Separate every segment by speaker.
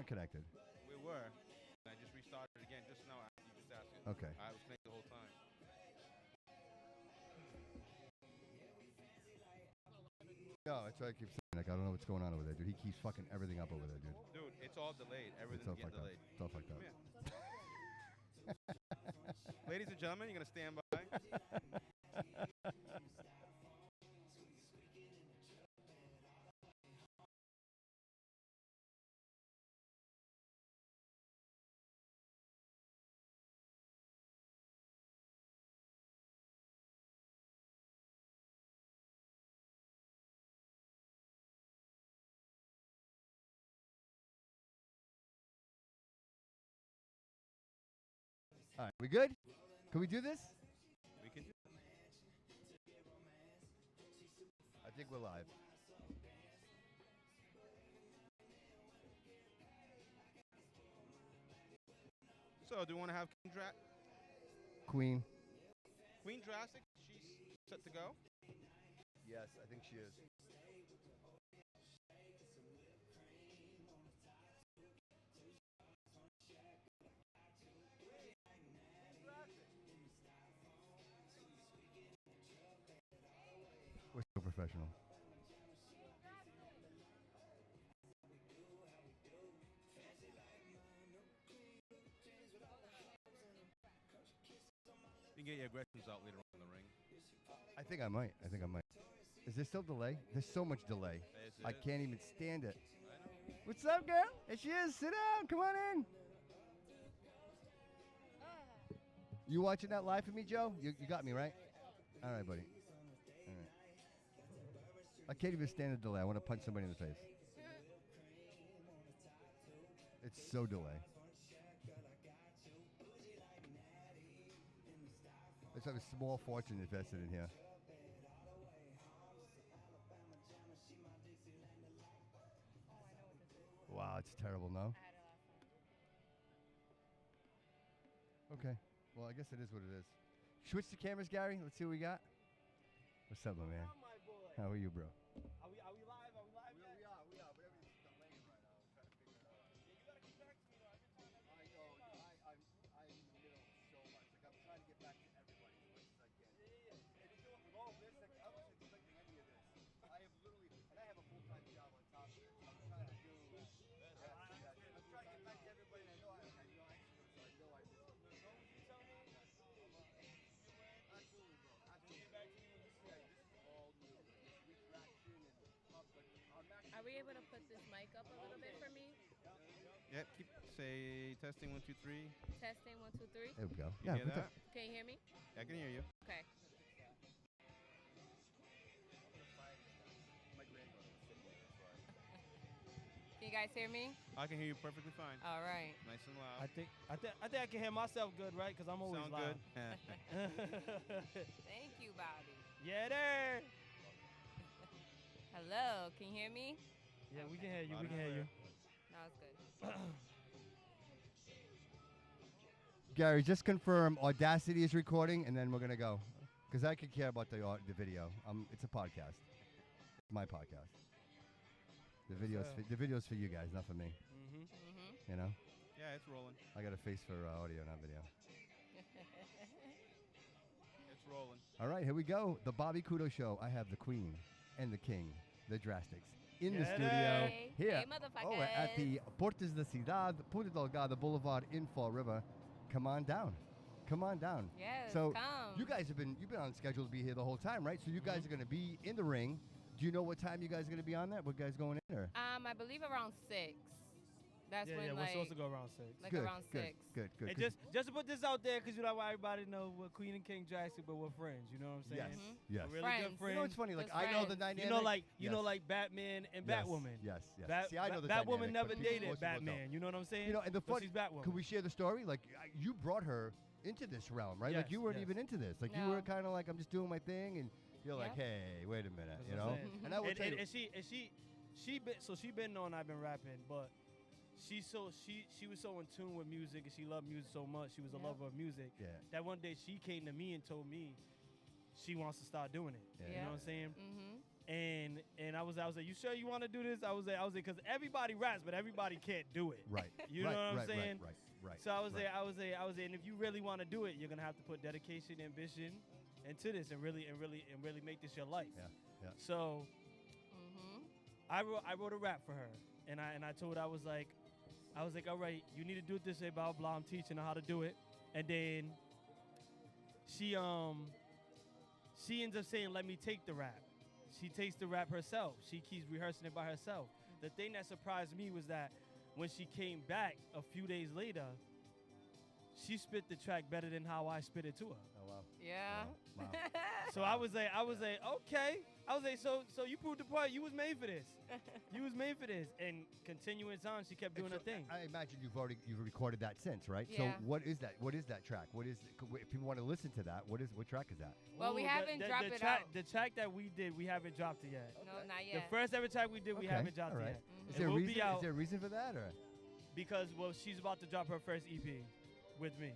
Speaker 1: weren't connected.
Speaker 2: We were. I just restarted again just now after you just asked it.
Speaker 1: Okay.
Speaker 2: I was connected the whole time.
Speaker 1: No, that's what I keep saying. Like, I don't know what's going on over there, dude. He keeps fucking everything up over there, dude.
Speaker 2: Dude, it's all delayed.
Speaker 1: It's
Speaker 2: Everything's
Speaker 1: all
Speaker 2: getting
Speaker 1: fucked up.
Speaker 2: delayed.
Speaker 1: It's all fucked up.
Speaker 2: Yeah. Ladies and gentlemen, you're going to stand by.
Speaker 1: All right, we good? Can we do this?
Speaker 2: We can do it.
Speaker 1: I think we're live.
Speaker 2: So, do you want to have
Speaker 1: Queen.
Speaker 2: Queen Drastic? She's set to go?
Speaker 1: Yes, I think she is. We're so professional.
Speaker 2: You can get your aggressions out later on in the ring.
Speaker 1: I think I might. Is there still delay? There's so much delay. I can't even stand it. What's up, girl? There she is. Sit down. Come on in. You watching that live for me, Joe? You got me, right? All right, buddy. All right. I can't even stand the delay. I want to punch somebody in the face. It's so delay. Let's have a small fortune invested in here. Wow, it's terrible, no? Okay. Well, I guess it is what it is. Switch the cameras, Gary. Let's see what we got. What's up, my man? How are you, bro?
Speaker 3: Are we live? Are we live?
Speaker 1: We are. But everything's delaying right now. I'm trying to figure it out.
Speaker 3: Yeah, you gotta keep back to me though. Every time.
Speaker 1: I know. I'm in the middle of so much. Like, I'm trying to get back to everybody as much as I can.
Speaker 3: Yeah.
Speaker 1: And to do it with all this, like, I wasn't expecting any of this. I have literally, and I have a full-time job on top of it. So I'm trying to do. I'm trying to get back to everybody. I know I actually know I did.
Speaker 3: As long as you tell me.
Speaker 1: Absolutely, bro. Absolutely.
Speaker 3: Get back to you when you see it.
Speaker 1: This is all new. This retraction and
Speaker 4: Are we able to put this mic up a little bit for me?
Speaker 2: Yep. Say testing 1, 2, 3.
Speaker 4: Testing 1, 2, 3.
Speaker 1: There we go.
Speaker 2: You hear that?
Speaker 4: Can you hear me?
Speaker 2: I can hear you.
Speaker 4: Okay. Can you guys hear me?
Speaker 2: I can hear you perfectly fine.
Speaker 4: All right.
Speaker 2: Nice and loud.
Speaker 3: I think I can hear myself good, right? Because I'm always
Speaker 2: Sound
Speaker 3: loud.
Speaker 2: good.
Speaker 4: Thank you, Bobby.
Speaker 3: Yeah, there.
Speaker 4: Hello. Can you hear me?
Speaker 3: Yeah, we can hear you. We can hear you.
Speaker 4: No, it's good.
Speaker 1: Gary, just confirm Audacity is recording, and then we're gonna go, because I could care about the video. It's a podcast. It's my podcast. The video's for you guys, not for me. You know.
Speaker 2: Yeah, it's rolling.
Speaker 1: I got a face for audio, not video.
Speaker 2: It's rolling.
Speaker 1: All right, here we go. The Bobby Couto Show. I have the Queen and the King, the Drastics, in the studio
Speaker 4: Hey.
Speaker 1: here.
Speaker 4: Hey, motherfuckers.
Speaker 1: We're at the Portes de Ciudad, Punta Delgada Boulevard in Fall River. Come on down. Come on down.
Speaker 4: Yes,
Speaker 1: so
Speaker 4: come.
Speaker 1: you guys you've been on schedule to be here the whole time, right? So you guys are going to be in the ring. Do you know what time you guys are going to be on that? What guys going in? Or?
Speaker 4: I believe around 6. That's when
Speaker 3: we're
Speaker 4: like
Speaker 3: supposed to go around 6.
Speaker 4: like
Speaker 1: good,
Speaker 4: around 6.
Speaker 1: Good.
Speaker 3: And just to put this out there, because you know everybody know we're Queen and King Drastic, but we're friends. You know what I'm saying?
Speaker 1: Yes. Yes.
Speaker 3: We're really
Speaker 4: Friends.
Speaker 3: good friends.
Speaker 1: You know what's funny? Like
Speaker 4: Just
Speaker 1: I know the
Speaker 4: friends.
Speaker 1: dynamic.
Speaker 3: You know, like Batman and
Speaker 1: Yes,
Speaker 3: Batwoman.
Speaker 1: yes. See, I know the
Speaker 3: Batwoman
Speaker 1: dynamic,
Speaker 3: never
Speaker 1: but people-
Speaker 3: dated
Speaker 1: most people
Speaker 3: Batman.
Speaker 1: don't.
Speaker 3: You know what I'm saying?
Speaker 1: You know, and the
Speaker 3: But
Speaker 1: fun.
Speaker 3: she's Batwoman.
Speaker 1: Could we share the story? Like you brought her into this realm, right? Like
Speaker 3: Yes,
Speaker 1: you weren't
Speaker 3: yes.
Speaker 1: even into this. Like you
Speaker 4: No.
Speaker 1: were kind of like, I'm just doing my thing, and you're like,
Speaker 4: Yeah.
Speaker 1: hey, wait a minute,
Speaker 3: That's
Speaker 1: you
Speaker 3: what
Speaker 1: know?
Speaker 3: I'm saying.
Speaker 1: And I would tell you,
Speaker 3: and she been knowing I've been rapping, but she was so in tune with music, and she loved music so much. She was a
Speaker 4: Yeah.
Speaker 3: lover of music.
Speaker 1: Yeah.
Speaker 3: That one day she came to me and told me she wants to start doing it.
Speaker 1: Yeah.
Speaker 3: You know what I'm saying? And I was like, you sure you want to do this? I was like, because everybody raps, but everybody can't do it.
Speaker 1: Right.
Speaker 3: You know what I'm saying?
Speaker 1: Right.
Speaker 3: So I was like, and if you really want to do it, you're gonna have to put dedication, ambition into this, and really make this your life.
Speaker 1: Yeah.
Speaker 3: So I wrote a rap for her, and I told her I was like, all right, you need to do it this way, blah blah blah. I'm teaching her how to do it, and then she ends up saying, let me take the rap. She takes the rap herself. She keeps rehearsing it by herself. The thing that surprised me was that when she came back a few days later, she spit the track better than how I spit it to her.
Speaker 1: Oh wow.
Speaker 4: Yeah.
Speaker 1: Wow.
Speaker 3: So I was like, okay. I was like, so you proved the point. You was made for this. You was made for this. And continuing on, she kept doing her thing.
Speaker 1: I imagine you've recorded that since, right?
Speaker 4: Yeah.
Speaker 1: So what is that? What is that track? If people want to listen to that, what track is that?
Speaker 4: Well, we haven't dropped it out.
Speaker 3: The track that we did, we haven't dropped it yet.
Speaker 4: No, not yet.
Speaker 3: The first ever track we did, we haven't dropped it yet.
Speaker 1: Is
Speaker 3: It
Speaker 1: there a
Speaker 3: will
Speaker 1: reason?
Speaker 3: be out
Speaker 1: Is there a reason for that, or
Speaker 3: because she's about to drop her first EP with me.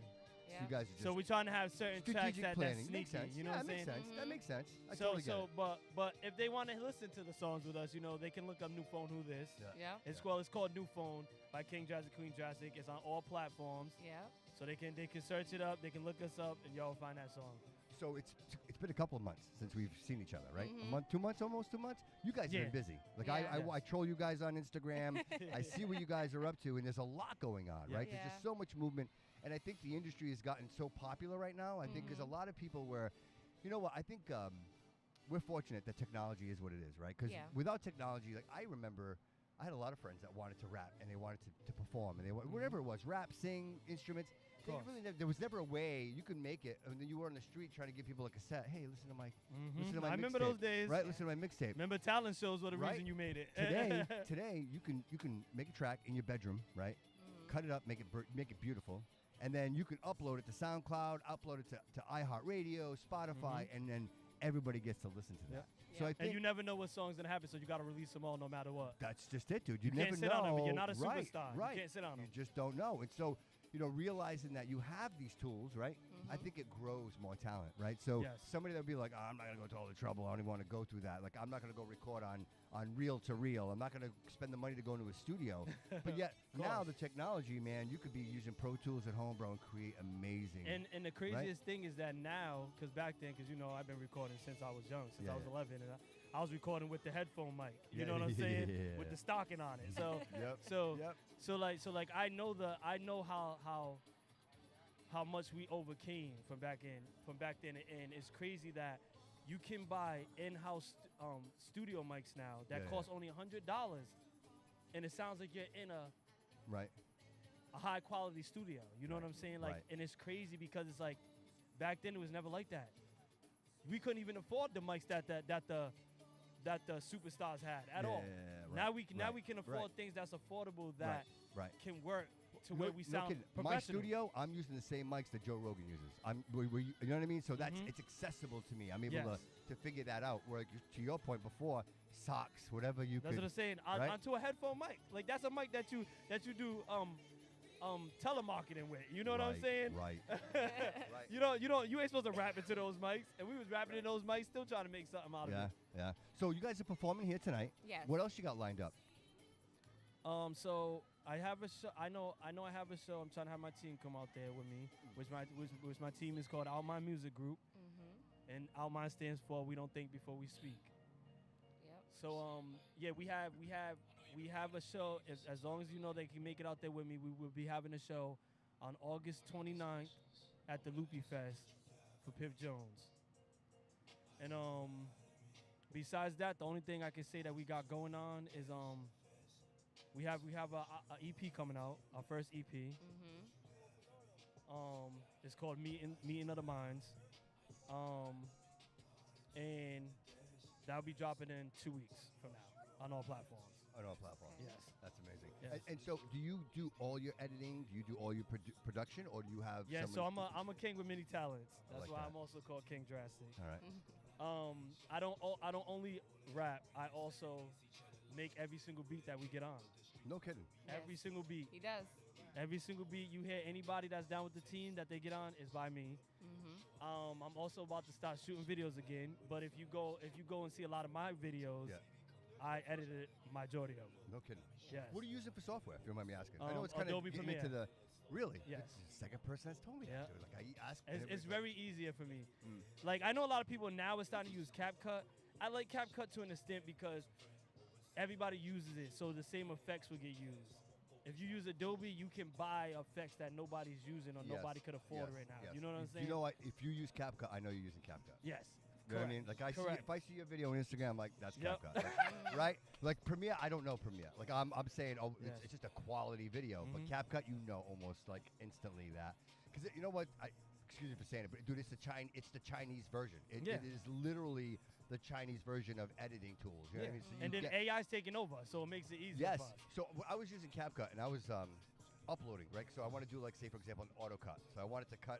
Speaker 4: Yeah.
Speaker 1: you guys are just
Speaker 3: So we're trying to have certain tracks
Speaker 1: strategic
Speaker 3: that's
Speaker 1: planning?
Speaker 3: sneaky.
Speaker 1: Makes sense.
Speaker 3: You know
Speaker 1: yeah,
Speaker 3: what I'm saying?
Speaker 1: Makes sense. That makes sense. I
Speaker 3: So
Speaker 1: totally get it.
Speaker 3: but if they want to listen to the songs with us, they can look up New Phone Who This.
Speaker 4: Yeah.
Speaker 3: It's called New Phone by King Drastic, Queen Drastic. It's on all platforms.
Speaker 4: Yeah.
Speaker 3: So they can search it up, they can look us up, and y'all will find that song.
Speaker 1: So it's been a couple of months since we've seen each other, right?
Speaker 4: Mhm.
Speaker 1: A month, 2 months, almost 2 months. You guys
Speaker 3: Yeah.
Speaker 1: have been busy. Like
Speaker 4: Yeah.
Speaker 1: I troll you guys on Instagram. I see what you guys are up to, and there's a lot going on,
Speaker 3: Yeah.
Speaker 1: right? There's just so much movement, and I think the industry has gotten so popular right now. I think there's a lot of people where, you know what? I think we're fortunate that technology is what it is, right? Because
Speaker 4: Yeah.
Speaker 1: without technology, like I remember, I had a lot of friends that wanted to rap and they wanted to perform, and they whatever it was, rap, sing, instruments. They
Speaker 3: course.
Speaker 1: really there was never a way you could make it. I mean, you were on the street trying to give people a cassette. Hey, listen to my
Speaker 3: I remember those days.
Speaker 1: right? Listen to my mixtape.
Speaker 3: Remember talent shows were the
Speaker 1: Right.
Speaker 3: reason you made it.
Speaker 1: Today you can make a track in your bedroom, right? Cut it up, make it beautiful, and then you can upload it to SoundCloud, upload it to iHeartRadio, Spotify, and then everybody gets to listen to that. So I
Speaker 3: And
Speaker 1: think
Speaker 3: you never know what song's gonna happen, so you gotta release them all no matter what.
Speaker 1: that's just it, dude. You
Speaker 3: can't
Speaker 1: never
Speaker 3: sit
Speaker 1: know.
Speaker 3: on them. You're not a
Speaker 1: Right,
Speaker 3: superstar.
Speaker 1: Right.
Speaker 3: You can't sit on
Speaker 1: You
Speaker 3: them.
Speaker 1: just don't know. And so, realizing that you have these tools, right? I think it grows more talent, right? So
Speaker 3: Yes.
Speaker 1: somebody that'll be like, oh, I'm not gonna go to all the trouble. I don't even want to go through that. Like, I'm not gonna go record on reel to reel. I'm not gonna spend the money to go into a studio. But yet now the technology, man, you could be using Pro Tools at home, bro, and create amazing.
Speaker 3: And the craziest thing is that now, because back then, I've been recording since I was young, since I was 11, and I was recording with the headphone mic. You know what I'm saying?
Speaker 1: Yeah.
Speaker 3: With the stocking on it. So
Speaker 1: Yep.
Speaker 3: so like I know how much we overcame from back then, and it's crazy that you can buy in-house studio mics now that cost only $100, and it sounds like you're in a
Speaker 1: Right.
Speaker 3: high quality studio. You know what I'm saying? Like,
Speaker 1: Right.
Speaker 3: and it's crazy because it's like back then it was never like that. We couldn't even afford the mics that the superstars had at all.
Speaker 1: Yeah,
Speaker 3: Now we can afford
Speaker 1: right.
Speaker 3: things that's affordable that
Speaker 1: Right.
Speaker 3: can work to where we sound
Speaker 1: kidding.
Speaker 3: professional.
Speaker 1: My studio, I'm using the same mics that Joe Rogan uses. You know what I mean? So that's it's accessible to me. I'm able to figure that out. Where, to your point before, socks, whatever you
Speaker 3: That's
Speaker 1: could.
Speaker 3: what I'm saying. Onto a headphone mic. Like that's a mic that you do telemarketing with. You know what I'm saying?
Speaker 1: Right.
Speaker 3: You ain't supposed to rap into those mics, and we was rapping in those mics, still trying to make something out of it.
Speaker 1: Yeah. So you guys are performing here tonight.
Speaker 4: Yes.
Speaker 1: What else you got lined up?
Speaker 3: So I have a show. I know I have a show. I'm trying to have my team come out there with me, which my team is called Out Mind Music Group, and Out Mind stands for We Don't Think Before We Speak.
Speaker 4: Yep.
Speaker 3: So we have a show. As long as they can make it out there with me, we will be having a show on August 29th at the Loopy Fest for Piff Jones. And besides that, the only thing I can say that we got going on is we have a EP coming out, our first EP. It's called Meeting of the Minds, and that'll be dropping in 2 weeks from now on all platforms.
Speaker 1: On all platforms.
Speaker 3: Yes.
Speaker 1: That's amazing.
Speaker 3: Yes.
Speaker 1: And so, do you do all your editing? Do you do all your production, or do you have?
Speaker 3: Yeah, so
Speaker 1: someone
Speaker 3: I'm a king with many talents. That's
Speaker 1: like
Speaker 3: why
Speaker 1: that.
Speaker 3: I'm also called King Drastic.
Speaker 1: All right.
Speaker 3: I don't only rap. I also make every single beat that we get on.
Speaker 1: No kidding.
Speaker 3: Every single beat.
Speaker 4: He does.
Speaker 3: Every single beat you hear anybody that's down with the team that they get on is by me. I'm also about to start shooting videos again. But if you go and see a lot of my videos, I edited majority of them.
Speaker 1: No kidding.
Speaker 3: Yes.
Speaker 1: What are you using for software, if you don't mind me asking? I know it's kind
Speaker 3: Adobe
Speaker 1: of getting
Speaker 3: Premiere.
Speaker 1: into the... Really?
Speaker 3: Yes.
Speaker 1: It's the second person that's told me that. Dude. Like, I ask...
Speaker 3: It's very easier for me. Like, I know a lot of people now are starting to use CapCut. I like CapCut to an extent because everybody uses it, so the same effects will get used. If you use Adobe, you can buy effects that nobody's using or nobody could afford right now. You know what I'm saying?
Speaker 1: You know what? If you use CapCut, I know you're using CapCut.
Speaker 3: Yes.
Speaker 1: You know what I mean? Like, if I see your video on Instagram, I'm like, that's CapCut. Like, right? Like, Premiere, I don't know Premiere. Like, I'm saying, it's just a quality video. But CapCut, you know almost, like, instantly that. Because you know what? Excuse me for saying it, but, dude, it's the Chinese version. It is literally the Chinese version of editing tools. You know what I mean? So
Speaker 3: and then AI's taking over, so it makes it easier for us.
Speaker 1: So I was using CapCut, and I was uploading, right? So I want to do, like, say, for example, an auto cut. So I wanted to cut,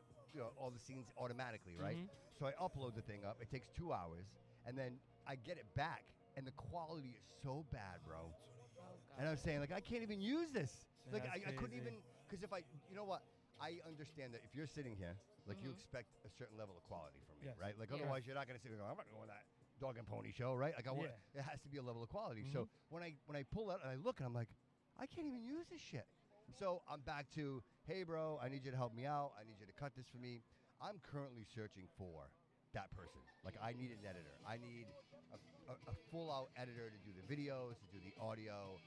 Speaker 1: all the scenes automatically, right? So I upload the thing up. It takes 2 hours, and then I get it back, and the quality is so bad, bro.
Speaker 4: Oh, God.
Speaker 1: And I'm saying, like, I can't even use this.
Speaker 3: Yeah,
Speaker 1: Like, I couldn't
Speaker 3: crazy.
Speaker 1: even, because if you know what? I understand that if you're sitting here, like, you expect a certain level of quality from me, right? Like, otherwise you're not going to sit there and go, I'm not going that dog and pony show, right? Like, it has to be a level of quality. So when I pull out and I look and I'm like, I can't even use this shit. So I'm back to, hey, bro, I need you to help me out. I need you to cut this for me. I'm currently searching for that person. Like, I need an editor. I need a full-out editor to do the videos, to do the audio.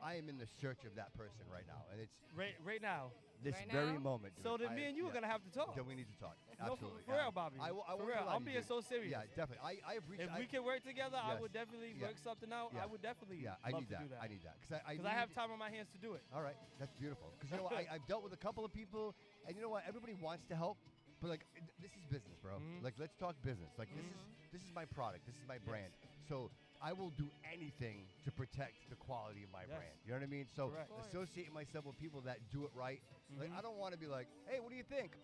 Speaker 1: I am in the search of that person right now, and it's
Speaker 3: right now.
Speaker 1: This
Speaker 4: Right
Speaker 1: very
Speaker 4: now?
Speaker 1: moment. Dude.
Speaker 3: So then me and you are gonna have to talk.
Speaker 1: Then we need to talk.
Speaker 3: No,
Speaker 1: Absolutely.
Speaker 3: for real, Bobby.
Speaker 1: I
Speaker 3: For real, I'm being so serious.
Speaker 1: Yeah, definitely. I have reached.
Speaker 3: If we can work together, I
Speaker 1: Yes.
Speaker 3: would definitely work something out. I would definitely
Speaker 1: I
Speaker 3: love
Speaker 1: need
Speaker 3: to
Speaker 1: that.
Speaker 3: do that.
Speaker 1: I need that because
Speaker 3: I have time on my hands to do it.
Speaker 1: All right, that's beautiful. Because you know what, I've dealt with a couple of people, and you know what, everybody wants to help, but like this is business, bro. Like, let's talk business. Like, this is my product. This is my brand. So I will do anything to protect the quality of my brand. You know what I mean? So
Speaker 3: Correct.
Speaker 1: associating myself with people that do it right. Like, I don't want to be like, hey, what do you think?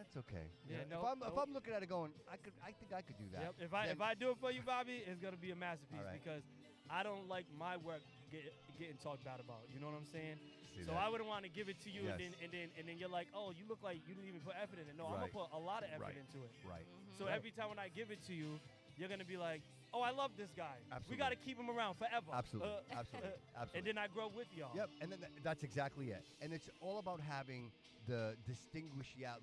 Speaker 1: It's okay.
Speaker 3: Yeah,
Speaker 1: You know, if I'm looking at it going, I think I could do that.
Speaker 3: Yep. If I do it for you, Bobby, it's gonna be a masterpiece because I don't like my work getting talked bad about. You know what I'm saying? So I wouldn't want to give it to you and then you're like, oh, you look like you didn't even put effort in it. No, I'm gonna put a lot of effort into it.
Speaker 1: Right.
Speaker 3: So every time when I give it to you, you're gonna be like, oh, I love this guy.
Speaker 1: Absolutely.
Speaker 3: We gotta keep him around forever.
Speaker 1: Absolutely. Absolutely.
Speaker 3: And then I grow with y'all.
Speaker 1: Yep, and then that's exactly it. And it's all about having the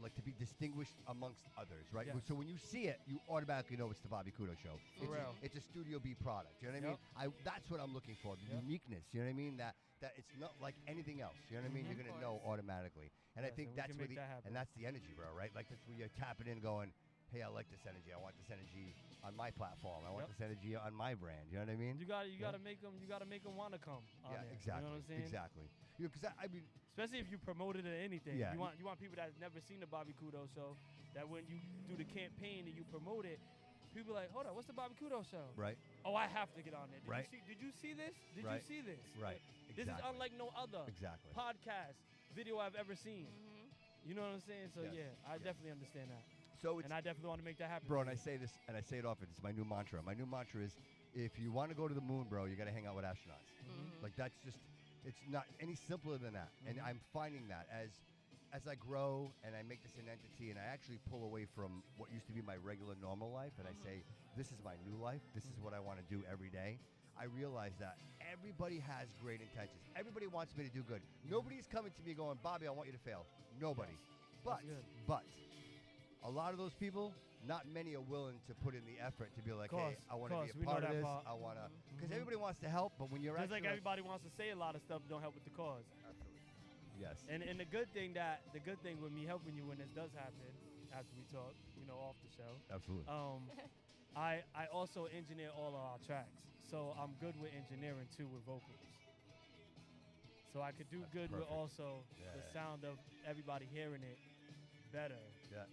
Speaker 1: like to be distinguished amongst others, right?
Speaker 3: Yes.
Speaker 1: So when you see it, you automatically know it's the Bobby Couto Show.
Speaker 3: For real.
Speaker 1: It's a Studio B product. You know what I mean? That's what I'm looking for, the uniqueness. You know what I mean? That it's not like anything else. You know what I mean? You're gonna know automatically. And I think
Speaker 3: and we
Speaker 1: that's
Speaker 3: can
Speaker 1: where
Speaker 3: make that happen.
Speaker 1: and that's the energy, bro. Right? Like, that's where you're tapping in, going, hey, I like this energy. I want this energy on my platform. I want this energy on my brand. You know what I mean?
Speaker 3: You gotta make them want to come. On there.
Speaker 1: Exactly.
Speaker 3: You know what I'm saying?
Speaker 1: Exactly. Because I mean,
Speaker 3: especially if you promote it or anything.
Speaker 1: Yeah.
Speaker 3: You want people that's never seen the Bobby Couto Show, that when you do the campaign and you promote it, people are like, hold on, what's the Bobby Couto Show?
Speaker 1: right,
Speaker 3: Oh, I have to get on there.
Speaker 1: Right.
Speaker 3: Did you see this? Did
Speaker 1: Right.
Speaker 3: you see this?
Speaker 1: right.
Speaker 3: This is unlike no other
Speaker 1: Exactly.
Speaker 3: podcast video I've ever seen. You know what I'm saying? So
Speaker 1: Yes.
Speaker 3: I definitely understand that.
Speaker 1: So it's
Speaker 3: And I definitely want to make that happen.
Speaker 1: bro,
Speaker 3: for
Speaker 1: and I
Speaker 3: you.
Speaker 1: say this, and I say it often. It's my new mantra. My new mantra is, if you want to go to the moon, bro, you got to hang out with astronauts. Like, that's just, it's not any simpler than that. And I'm finding that as I grow and I make this an entity, and I actually pull away from what used to be my regular normal life, and I say, this is my new life. This is what I want to do every day. I realize that everybody has great intentions. Everybody wants me to do good. Nobody's coming to me going, Bobby, I want you to fail. Nobody.
Speaker 3: That's good.
Speaker 1: But a lot of those people, not many are willing to put in the effort to be like, hey,
Speaker 3: Course,
Speaker 1: I want to
Speaker 3: course,
Speaker 1: be
Speaker 3: we
Speaker 1: a
Speaker 3: know
Speaker 1: part of
Speaker 3: that
Speaker 1: this.
Speaker 3: part.
Speaker 1: I want to, because everybody wants to help, but when you're
Speaker 3: Just
Speaker 1: actually
Speaker 3: like everybody wants to say a lot of stuff, don't help with the cause.
Speaker 1: absolutely. Yes.
Speaker 3: And the good thing with me helping you when this does happen, after we talk, off the show,
Speaker 1: Absolutely.
Speaker 3: I also engineer all of our tracks, so I'm good with engineering too with vocals. So I could do good with
Speaker 1: perfect.
Speaker 3: also the
Speaker 1: Yeah.
Speaker 3: sound of everybody hearing it better
Speaker 1: Yeah.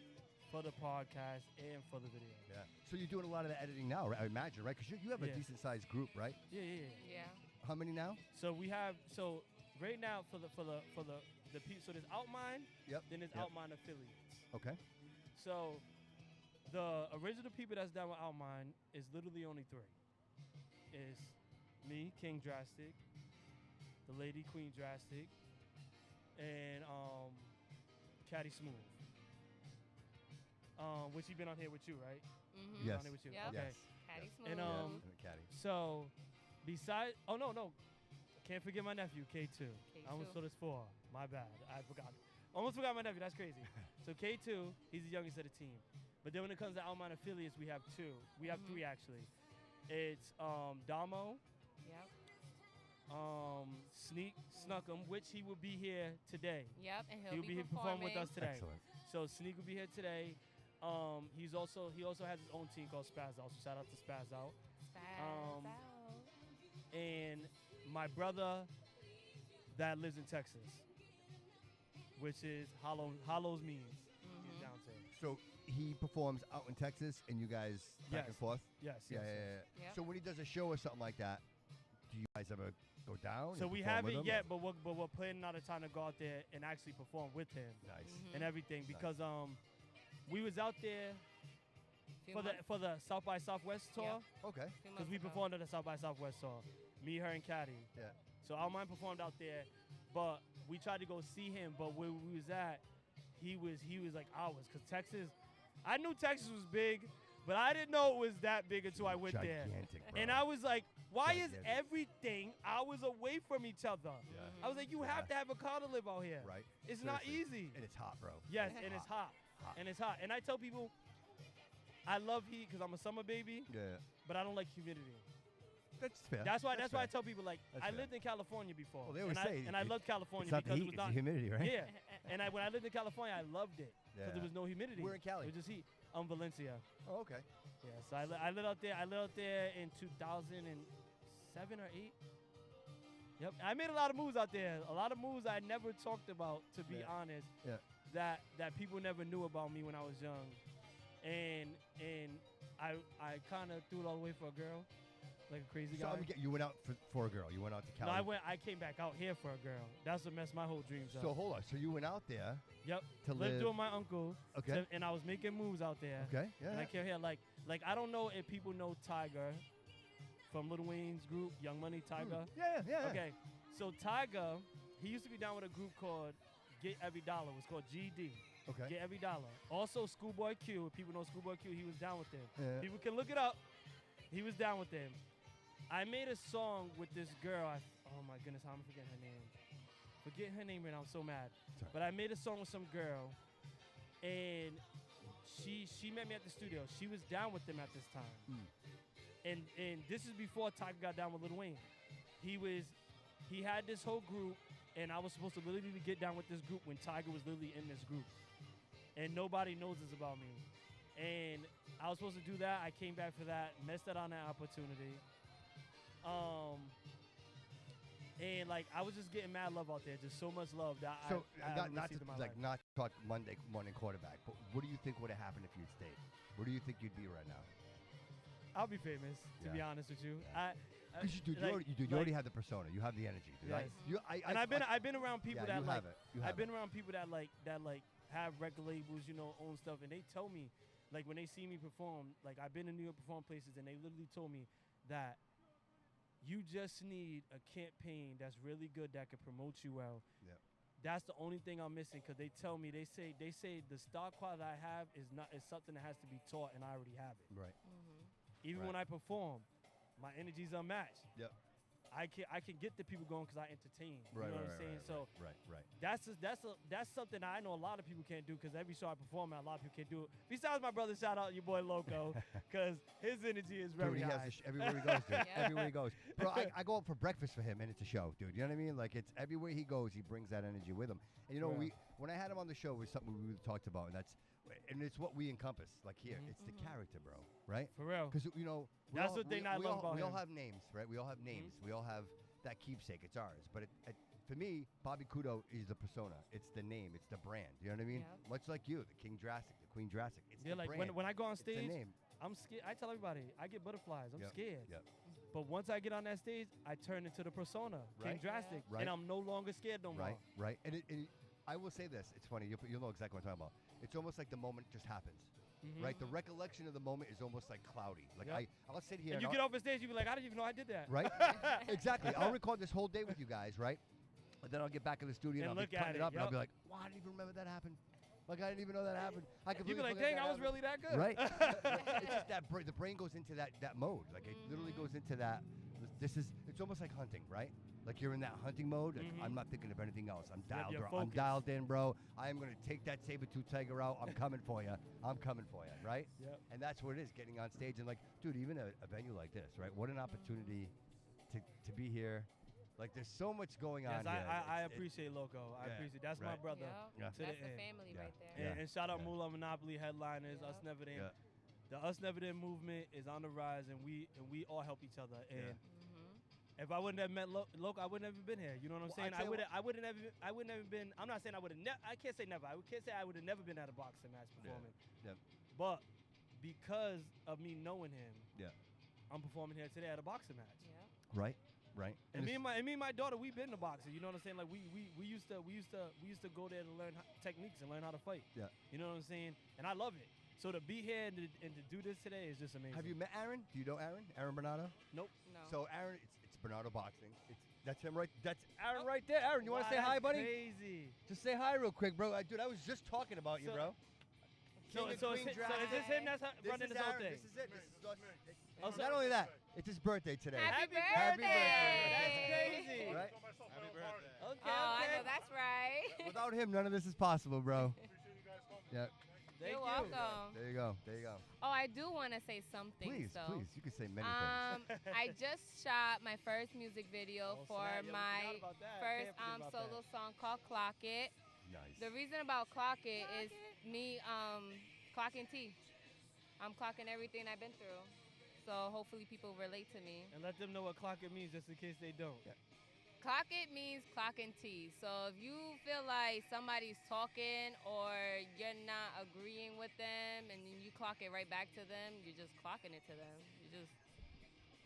Speaker 3: for the podcast and for the video.
Speaker 1: Yeah. So you're doing a lot of the editing now, right? I imagine, right? Because you have a
Speaker 3: Yeah.
Speaker 1: decent sized group, right?
Speaker 3: Yeah.
Speaker 4: Yeah.
Speaker 1: How many now?
Speaker 3: So we have right now for the people. So there's Outmind,
Speaker 1: Yep.
Speaker 3: then there's
Speaker 1: Yep.
Speaker 3: Outmind affiliates.
Speaker 1: Okay.
Speaker 3: So the original people that's down with Outmind is literally only 3. It's me, King Drastic, the the lady Queen Drastic, and Caddy Smooth. Which he been on here with you, right?
Speaker 4: Mm-hmm.
Speaker 1: Yes.
Speaker 3: On here with you.
Speaker 4: Yep.
Speaker 3: Okay.
Speaker 1: Yes.
Speaker 4: Caddy
Speaker 1: Yes.
Speaker 4: Smooth.
Speaker 3: And,
Speaker 1: Caddy.
Speaker 3: So, besides, oh no, can't forget my nephew K2. I almost
Speaker 4: K2.
Speaker 3: thought it's 4. My bad. I forgot. Almost forgot my nephew. That's crazy. So K2, he's the youngest of the team. But then when it comes to Almine affiliates, we have 2. We have 3 actually. It's Damo,
Speaker 4: Yep.
Speaker 3: Snuckum, which he will be here today.
Speaker 4: Yep. And
Speaker 3: He'll be here performing with us today.
Speaker 1: Excellent.
Speaker 3: So Sneak will be here today. He also has his own team called Spaz Out. So shout out to Spaz Out.
Speaker 4: Spaz out.
Speaker 3: And my brother that lives in Texas, which is Hollows Means. He's down there.
Speaker 1: So he performs out in Texas, and you guys back and
Speaker 3: Yes.
Speaker 1: forth.
Speaker 3: Yes.
Speaker 1: Yeah.
Speaker 4: Yep.
Speaker 1: So when he does a show or something like that, do you guys ever go down?
Speaker 3: So
Speaker 1: and
Speaker 3: we
Speaker 1: perform with
Speaker 3: haven't
Speaker 1: him,
Speaker 3: yet,
Speaker 1: or-
Speaker 3: but we're planning out a time to go out there and actually perform with him
Speaker 1: Nice.
Speaker 4: Mhm.
Speaker 3: and everything because we was out there
Speaker 4: Few
Speaker 3: for
Speaker 4: months-
Speaker 3: the South by Southwest tour
Speaker 4: Yep.
Speaker 1: Okay.
Speaker 4: few
Speaker 3: because we
Speaker 4: months ago.
Speaker 3: performed at the South by Southwest tour. Me, her, and Caddy.
Speaker 1: Yeah.
Speaker 3: So our mind performed out there, but we tried to go see him. But where we was at, he was like ours because Texas. I knew Texas was big, but I didn't know it was that big until I went there.
Speaker 1: Gigantic, bro.
Speaker 3: And I was like, why is
Speaker 1: Gigantic.
Speaker 3: everything hours away from each other?
Speaker 1: Yeah.
Speaker 3: I was like, you have to have a car to live out here.
Speaker 1: Right.
Speaker 3: It's not
Speaker 1: Seriously.
Speaker 3: easy.
Speaker 1: And it's hot, bro.
Speaker 3: Yes, and it's hot.
Speaker 1: Hot.
Speaker 3: And it's hot. And I tell people, I love heat because I'm a summer baby,
Speaker 1: Yeah.
Speaker 3: but I don't like humidity.
Speaker 1: That's fair.
Speaker 3: That's why I
Speaker 1: fair.
Speaker 3: tell people, like,
Speaker 1: That's
Speaker 3: I
Speaker 1: fair.
Speaker 3: lived in California before.
Speaker 1: Well, they always
Speaker 3: and
Speaker 1: say
Speaker 3: I
Speaker 1: it-
Speaker 3: loved California
Speaker 1: It's not the
Speaker 3: because
Speaker 1: heat,
Speaker 3: it was
Speaker 1: it's
Speaker 3: not.
Speaker 1: the humidity, right?
Speaker 3: Yeah. And when I lived in California, I loved it because
Speaker 1: Yeah.
Speaker 3: there was no humidity.
Speaker 1: Where in Cali?
Speaker 3: It was just heat. Valencia.
Speaker 1: Oh, okay.
Speaker 3: Yeah, so I lived out there. I lived out there in 2007 or 8. Yep, I made a lot of moves out there. A lot of moves I never talked about, to be
Speaker 1: Yeah.
Speaker 3: honest.
Speaker 1: Yeah.
Speaker 3: That people never knew about me when I was young, and I kind of threw it all away for a girl, like a crazy
Speaker 1: So
Speaker 3: guy.
Speaker 1: you went out for a girl. You went out to Cali.
Speaker 3: No, I came back out here for a girl. That's what messed my whole dreams up.
Speaker 1: So hold on. So you went out there
Speaker 3: Yep.
Speaker 1: to
Speaker 3: Lived
Speaker 1: live.
Speaker 3: with my uncle.
Speaker 1: Okay.
Speaker 3: And I was making moves out there.
Speaker 1: Okay. Yeah.
Speaker 3: And I came here like I don't know if people know Tiger from Lil Wayne's group, Young Money Tiger.
Speaker 1: Yeah.
Speaker 3: Okay. So Tiger, he used to be down with a group called Get Every Dollar. It was called GD.
Speaker 1: Okay.
Speaker 3: Get Every Dollar. Also Schoolboy Q. If people know Schoolboy Q, he was down with them.
Speaker 1: Yeah.
Speaker 3: People can look it up. He was down with them. I made a song with this girl. Oh my goodness, how am I forgetting her name? Forget her name right now. I'm so mad.
Speaker 1: Sorry.
Speaker 3: But I made a song with some girl, and she met me at the studio. She was down with them at this time. And this is before Tiger got down with Lil Wayne. He had this whole group, and I was supposed to literally get down with this group when Tiger was literally in this group. And nobody knows this about me. And I was supposed to do that. I came back for that, messed out on that opportunity. And like I was just getting mad love out there, just so much love that
Speaker 1: So
Speaker 3: I haven't
Speaker 1: not to
Speaker 3: received in my
Speaker 1: like
Speaker 3: life.
Speaker 1: not talk Monday morning quarterback, but what do you think would have happened if you'd stayed? Where do you think you'd be right now?
Speaker 3: I'll be famous, to be
Speaker 1: Yeah.
Speaker 3: honest with you.
Speaker 1: Yeah. Because you
Speaker 3: like-
Speaker 1: already have the persona. You have the energy. Dude.
Speaker 3: Yes.
Speaker 1: And
Speaker 3: I've been around people
Speaker 1: yeah,
Speaker 3: that
Speaker 1: you
Speaker 3: like
Speaker 1: have it. You have
Speaker 3: I've been
Speaker 1: it.
Speaker 3: around people that have record labels, own stuff, and they tell me, like when they see me perform, like I've been in New York perform places, and they literally told me that you just need a campaign that's really good that can promote you well.
Speaker 1: Yep.
Speaker 3: That's the only thing I'm missing, because they say the star quality I have is something that has to be taught, and I already have it.
Speaker 1: Right.
Speaker 4: Mm-hmm.
Speaker 3: Even
Speaker 1: Right.
Speaker 3: when I perform, my energy's unmatched.
Speaker 1: Yep.
Speaker 3: I can get the people going because I entertain.
Speaker 1: Right.
Speaker 3: You know
Speaker 1: right,
Speaker 3: what I'm saying?
Speaker 1: right,
Speaker 3: So
Speaker 1: right.
Speaker 3: that's something I know a lot of people can't do, because every show I perform at, a lot of people can't do it. Besides my brother, shout out your boy Loco, because his energy is very
Speaker 1: Dude, he
Speaker 3: high.
Speaker 1: has everywhere he goes, dude.
Speaker 4: Yeah.
Speaker 1: Everywhere he goes. Bro, I go out for breakfast for him, and it's a show, dude. You know what I mean? Like, it's everywhere he goes, he brings that energy with him. And,
Speaker 3: For real.
Speaker 1: when I had him on the show, it was something we really talked about, and it's what we encompass. Like here,
Speaker 3: Mhm.
Speaker 1: it's the character, bro, right?
Speaker 3: For real.
Speaker 1: Because,
Speaker 3: That's the thing I love about
Speaker 1: we all
Speaker 3: him.
Speaker 1: have names, right? We all have names. We all have that keepsake. It's ours. But for me, Bobby Couto is the persona. It's the name. It's the brand. You know what I mean?
Speaker 4: Yep.
Speaker 1: Much like you, the King Drastic, the Queen Drastic. It's
Speaker 3: Yeah,
Speaker 1: the
Speaker 3: like
Speaker 1: brand.
Speaker 3: when I go on
Speaker 1: It's the
Speaker 3: stage,
Speaker 1: name.
Speaker 3: I'm scared. I tell everybody, I get butterflies. I'm
Speaker 1: Yep.
Speaker 3: scared.
Speaker 1: Yep.
Speaker 3: But once I get on that stage, I turn into the persona, King
Speaker 1: Right.
Speaker 3: Drastic,
Speaker 1: Right.
Speaker 3: and I'm no longer scared no more.
Speaker 1: Right. And I will say this. It's funny. You'll know exactly what I'm talking about. It's almost like the moment just happens. right? The recollection of the moment is almost like cloudy. Like I'll sit here
Speaker 3: and you get off the stage, you be like, I didn't even know I did that.
Speaker 1: Right? Exactly. I'll record this whole day with you guys, right? And then I'll get back in the studio and I'll be cutting it up, and I'll be like, wow, I didn't even remember that happened. Like, I didn't even know that happened.
Speaker 3: You be like, dang, I was really that good.
Speaker 1: Right? It's just that the brain goes into that mode. Like, it literally goes into that. It's almost like hunting, right? Like, you're in that hunting mode. Like, I'm not thinking of anything else. I'm dialed in, bro. I am going to take that saber-tooth tiger out. I'm coming for you. I'm coming for you, right?
Speaker 3: Yep.
Speaker 1: And that's what it is, getting on stage. And, like, dude, even a venue like this, right? What an opportunity to be here. Like, there's so much going on here.
Speaker 3: I appreciate Loco. I appreciate that's my brother.
Speaker 4: That's the family right there.
Speaker 3: And shout out Moolah Monopoly headliners, Us Never Then. The Us Never Then movement is on the rise, and we all help each other. And if I wouldn't have met Loco, I wouldn't have been here. You know what I'm saying? I wouldn't have been. I'm not saying I would have. I can't say never. I can't say I would have never been at a boxing match performing. But because of me knowing him, I'm performing here today at a boxing match.
Speaker 1: Right. Right.
Speaker 3: And me and my daughter, we've been to boxing. You know what I'm saying? Like we used to go there to learn techniques and learn how to fight. Yeah. You know what I'm saying? And I love it. So to be here and to do this today is just amazing.
Speaker 1: Have you met Aaron? Do you know Aaron? Aaron Bernardo?
Speaker 3: Nope.
Speaker 4: No.
Speaker 1: So Aaron, it's Bernardo Boxing. That's him right. That's Aaron right there. Aaron, you want to say hi, buddy?
Speaker 3: Crazy.
Speaker 1: Just say hi real quick, bro. Dude, I was just talking about you, bro.
Speaker 3: So is this him that's running this whole thing?
Speaker 1: This is it. Not only that, it's his birthday today.
Speaker 4: Happy birthday!
Speaker 3: Happy birthday! That's crazy.
Speaker 1: Right?
Speaker 2: Happy birthday.
Speaker 3: Okay.
Speaker 4: I know that's right.
Speaker 1: Without him, none of this is possible, bro. Yeah.
Speaker 3: Thank
Speaker 4: You're
Speaker 3: you.
Speaker 4: welcome.
Speaker 1: There you go. There you go.
Speaker 4: Oh, I do want to say something.
Speaker 1: Please,
Speaker 4: so.
Speaker 1: please. You can say many things.
Speaker 4: I just shot my first music video for my first solo song called Clock It.
Speaker 1: Nice.
Speaker 4: The reason about Clock It is me clocking T. I'm clocking everything I've been through. So hopefully people relate to me.
Speaker 3: And let them know what clock it means just in case they don't.
Speaker 1: Yeah.
Speaker 4: Clock it means clocking T. So if you feel like somebody's talking or you're not agreeing with them and then you clock it right back to them, you're just clocking it to them. You're just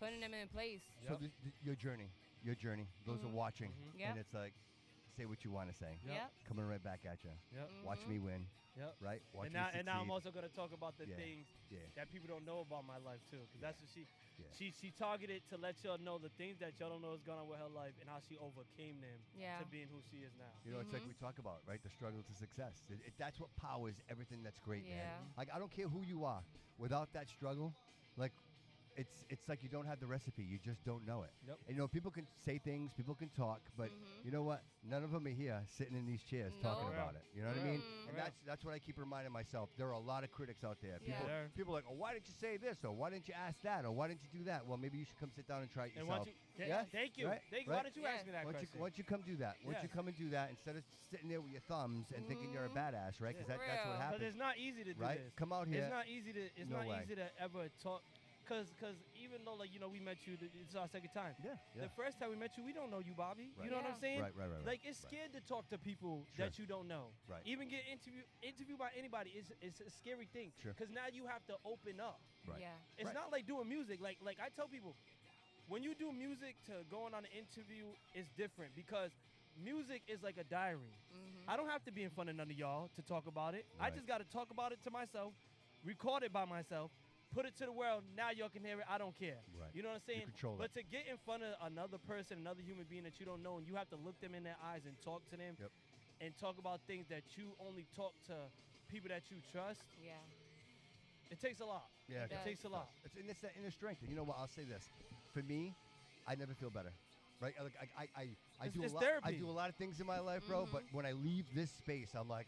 Speaker 4: putting them in place.
Speaker 1: So your journey, those are watching. And it's like, say what you want to say.
Speaker 4: Yep.
Speaker 1: Coming right back at you.
Speaker 3: Yep.
Speaker 1: Watch me win.
Speaker 3: Yep.
Speaker 1: Right? Watch
Speaker 3: and
Speaker 1: me
Speaker 3: now,
Speaker 1: succeed.
Speaker 3: and now I'm also going to talk about the things
Speaker 1: Yeah.
Speaker 3: that people don't know about my life too, because that's what she targeted to let y'all know the things that y'all don't know is going on with her life and how she overcame them to being who she is now.
Speaker 1: You know, it's like we talk about, right? The struggle to success. That's what powers everything that's great, man. Like, I don't care who you are. Without that struggle, like, it's like you don't have the recipe. You just don't know it.
Speaker 3: Yep.
Speaker 1: And, you know, people can say things, people can talk, but you know what? None of them are here sitting in these chairs talking about it. You know what I mean? And that's what I keep reminding myself. There are a lot of critics out there. People are like, oh, why didn't you say this? Or why didn't you ask that? Or why didn't you do that? Well, maybe you should come sit down and try it yourself.
Speaker 3: Thank you.
Speaker 1: Right?
Speaker 3: Why don't you ask me that question?
Speaker 1: Why don't you come do that? Why don't you come and do that instead of sitting there with your thumbs and thinking you're a badass, right? Because that's what happens.
Speaker 3: But it's not easy to do this.
Speaker 1: Come out here.
Speaker 3: It's not easy to. It's not easy to ever talk. Cause even though, like, you know, we met you, it's our second time. The first time we met you, we don't know you, Bobby. You know what I'm saying?
Speaker 1: Right.
Speaker 3: Like, it's scared to talk to people that you don't know. Even get interviewed by anybody is a scary thing. Cause now you have to open up. It's not like doing music. Like I tell people, when you do music to going on an interview is different because music is like a diary. I don't have to be in front of none of y'all to talk about it. I just got to talk about it to myself, record it by myself, put it to the world. Now y'all can hear it. I don't care. You know what I'm saying? But to get in front of another person, another human being that you don't know, and you have to look them in their eyes and talk to them and talk about things that you only talk to people that you trust. It takes a lot. It takes a lot.
Speaker 1: It's that inner strength. And you know what? I'll say this. For me, I never feel better. Right? Like I do a lot. I do a lot of things in my life, bro. But when I leave this space, I'm like,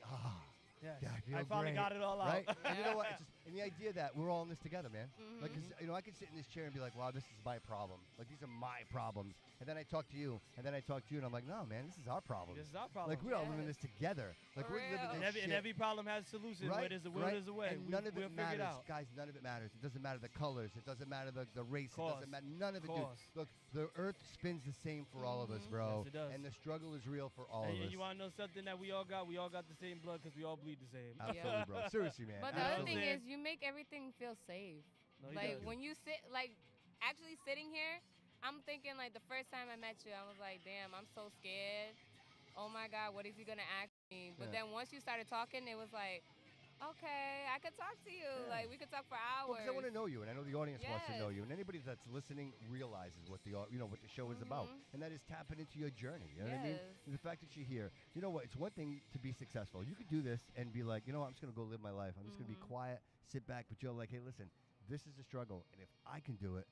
Speaker 3: Yes.
Speaker 1: I
Speaker 3: finally got it all out.
Speaker 1: Right? And you know what? And the idea that we're all in this together, man. Like, 'cause, you know, I could sit in this chair and be like, wow, this is my problem. Like, these are my problems. And then I talk to you, and then I talk to you, and I'm like, no, man, this is our problem.
Speaker 3: This is our problem.
Speaker 1: Like, we're all living this together. Like, we're living this shit.
Speaker 3: And every problem has a solution. Where there's a will, there's a way.
Speaker 1: And none of it
Speaker 3: we'll figure
Speaker 1: matters.
Speaker 3: it out.
Speaker 1: Guys, none of it matters. It doesn't matter the colors. It doesn't matter the race. It doesn't matter. None of it, dude. Look, the earth spins the same for all of us, bro.
Speaker 3: Yes, it does.
Speaker 1: And the struggle is real for all of us.
Speaker 3: And you want to know something that we all got? We all got the same blood because we all bleed the same.
Speaker 1: Absolutely, bro. Seriously, man.
Speaker 4: But the other thing is, you make everything feel safe.
Speaker 3: No,
Speaker 4: like when you sit, like actually sitting here, I'm thinking like the first time I met you, I was like, damn, I'm so scared. Oh my God, what is he gonna ask me? But then once you started talking, it was like, Okay, I could talk to you.
Speaker 1: Yeah.
Speaker 4: Like, we could talk for
Speaker 1: Well,
Speaker 4: hours.
Speaker 1: because I want to know you, and I know the audience wants to know
Speaker 4: Yes.
Speaker 1: you, and anybody that's listening realizes what the what the show is about, and that is tapping into your journey. You know what I mean?
Speaker 4: Yes.
Speaker 1: And the fact that you're here, you know what? It's one thing to be successful. You could do this and be like, you know what? I'm just gonna go live my life. I'm just gonna be quiet, sit back. But you're like, hey, listen, this is a struggle, and if I can do it,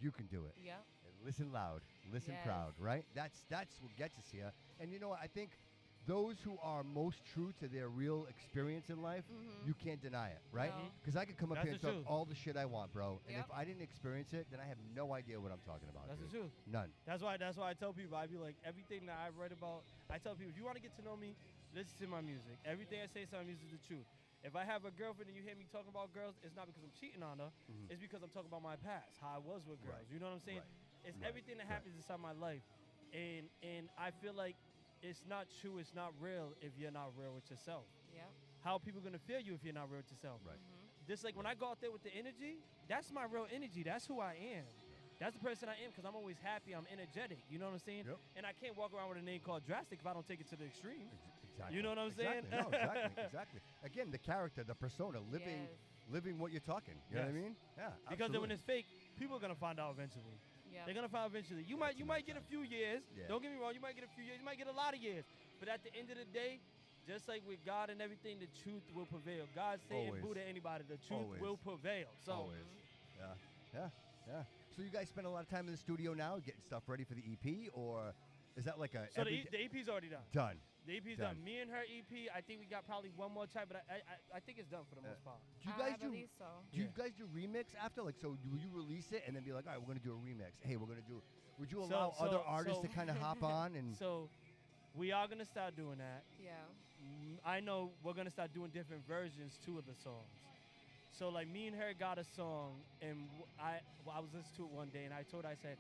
Speaker 1: you can do it.
Speaker 4: Yep.
Speaker 1: And listen loud, listen
Speaker 4: Yes.
Speaker 1: proud. Right? That's what gets us here. And you know what? I think those who are most true to their real experience in life, you can't deny it, right?
Speaker 4: No.
Speaker 1: Because I could come up
Speaker 3: That's
Speaker 1: here and
Speaker 3: the
Speaker 1: talk
Speaker 3: truth.
Speaker 1: all the shit I want, bro. And if
Speaker 4: Yep.
Speaker 1: I didn't experience it, then I have no idea what I'm talking about.
Speaker 3: That's the
Speaker 1: dude.
Speaker 3: truth.
Speaker 1: None.
Speaker 3: That's why I tell people, I be like, everything that I've read about, I tell people, if you want to get to know me, listen to my music. Everything I say to my music is the truth. If I have a girlfriend and you hear me talking about girls, it's not because I'm cheating on her. It's because I'm talking about my past, how I was with girls.
Speaker 1: Right.
Speaker 3: You know what I'm saying?
Speaker 1: Right.
Speaker 3: It's
Speaker 1: Right.
Speaker 3: everything that
Speaker 1: Right.
Speaker 3: happens inside my life. And I feel like it's not true, it's not real if you're not real with yourself.
Speaker 4: Yep.
Speaker 3: How are people going to feel you if you're not real with yourself?
Speaker 1: Right.
Speaker 3: Just like when I go out there with the energy, that's my real energy. That's who I am. That's the person I am because I'm always happy. I'm energetic. You know what I'm saying?
Speaker 1: Yep.
Speaker 3: And I can't walk around with a name called Drastic if I don't take it to the extreme.
Speaker 1: Exactly.
Speaker 3: You know what I'm saying?
Speaker 1: Exactly. No, exactly. Exactly. Again, the character, the persona, living what you're talking. You know what I
Speaker 3: Yes.
Speaker 1: mean? Yeah.
Speaker 3: Because then when
Speaker 1: absolutely.
Speaker 3: it's fake, people are gonna find out eventually.
Speaker 4: Yep.
Speaker 3: They're gonna find out eventually. You
Speaker 1: That's
Speaker 3: might
Speaker 1: a
Speaker 3: get a
Speaker 1: nice
Speaker 3: few years.
Speaker 1: Yeah.
Speaker 3: Don't get me wrong. You might get a few years. You might get a lot of years. But at the end of the day, just like with God and everything, the truth will prevail. God, Satan,
Speaker 1: Always.
Speaker 3: Buddha, anybody, the truth
Speaker 1: Always.
Speaker 3: will prevail. So
Speaker 1: Always. Yeah. So you guys spend a lot of time in the studio now getting stuff ready for the EP, or is that like a
Speaker 3: So
Speaker 1: every
Speaker 3: the EP's already done.
Speaker 1: done?
Speaker 3: The EP's
Speaker 1: Done.
Speaker 3: done. Me and her EP, I think we got probably one more track, but I think it's done for the most part.
Speaker 1: Do you guys
Speaker 4: I
Speaker 1: do?
Speaker 4: believe so.
Speaker 1: Do you
Speaker 3: Yeah.
Speaker 1: guys do remix after? Like, so will you release it and then be like, all right, we're gonna do a remix. Hey, we're gonna do. Would you
Speaker 3: So-
Speaker 1: allow
Speaker 3: so-
Speaker 1: other artists
Speaker 3: so-
Speaker 1: to kind of hop on and?
Speaker 3: So we are gonna start doing that.
Speaker 4: Yeah.
Speaker 3: I know we're gonna start doing different versions too of the songs. So like me and her got a song, and I was listening to it one day, and I told her, I said,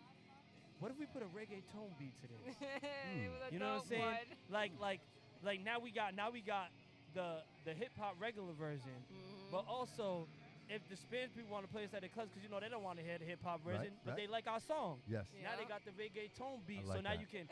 Speaker 3: "What if we put a reggaeton beat to this?"
Speaker 4: It was a
Speaker 3: You know what I'm
Speaker 4: dope
Speaker 3: saying?
Speaker 4: one.
Speaker 3: Like now we got the hip hop regular version, but also if the Spanish people want to play us at the clubs, because you know they don't want to hear the hip hop version, but
Speaker 1: right.
Speaker 3: they like our song.
Speaker 1: Yes.
Speaker 4: Yeah.
Speaker 3: Now they got the reggaeton beat,
Speaker 1: I
Speaker 3: so
Speaker 1: like
Speaker 3: now
Speaker 1: that.
Speaker 3: you can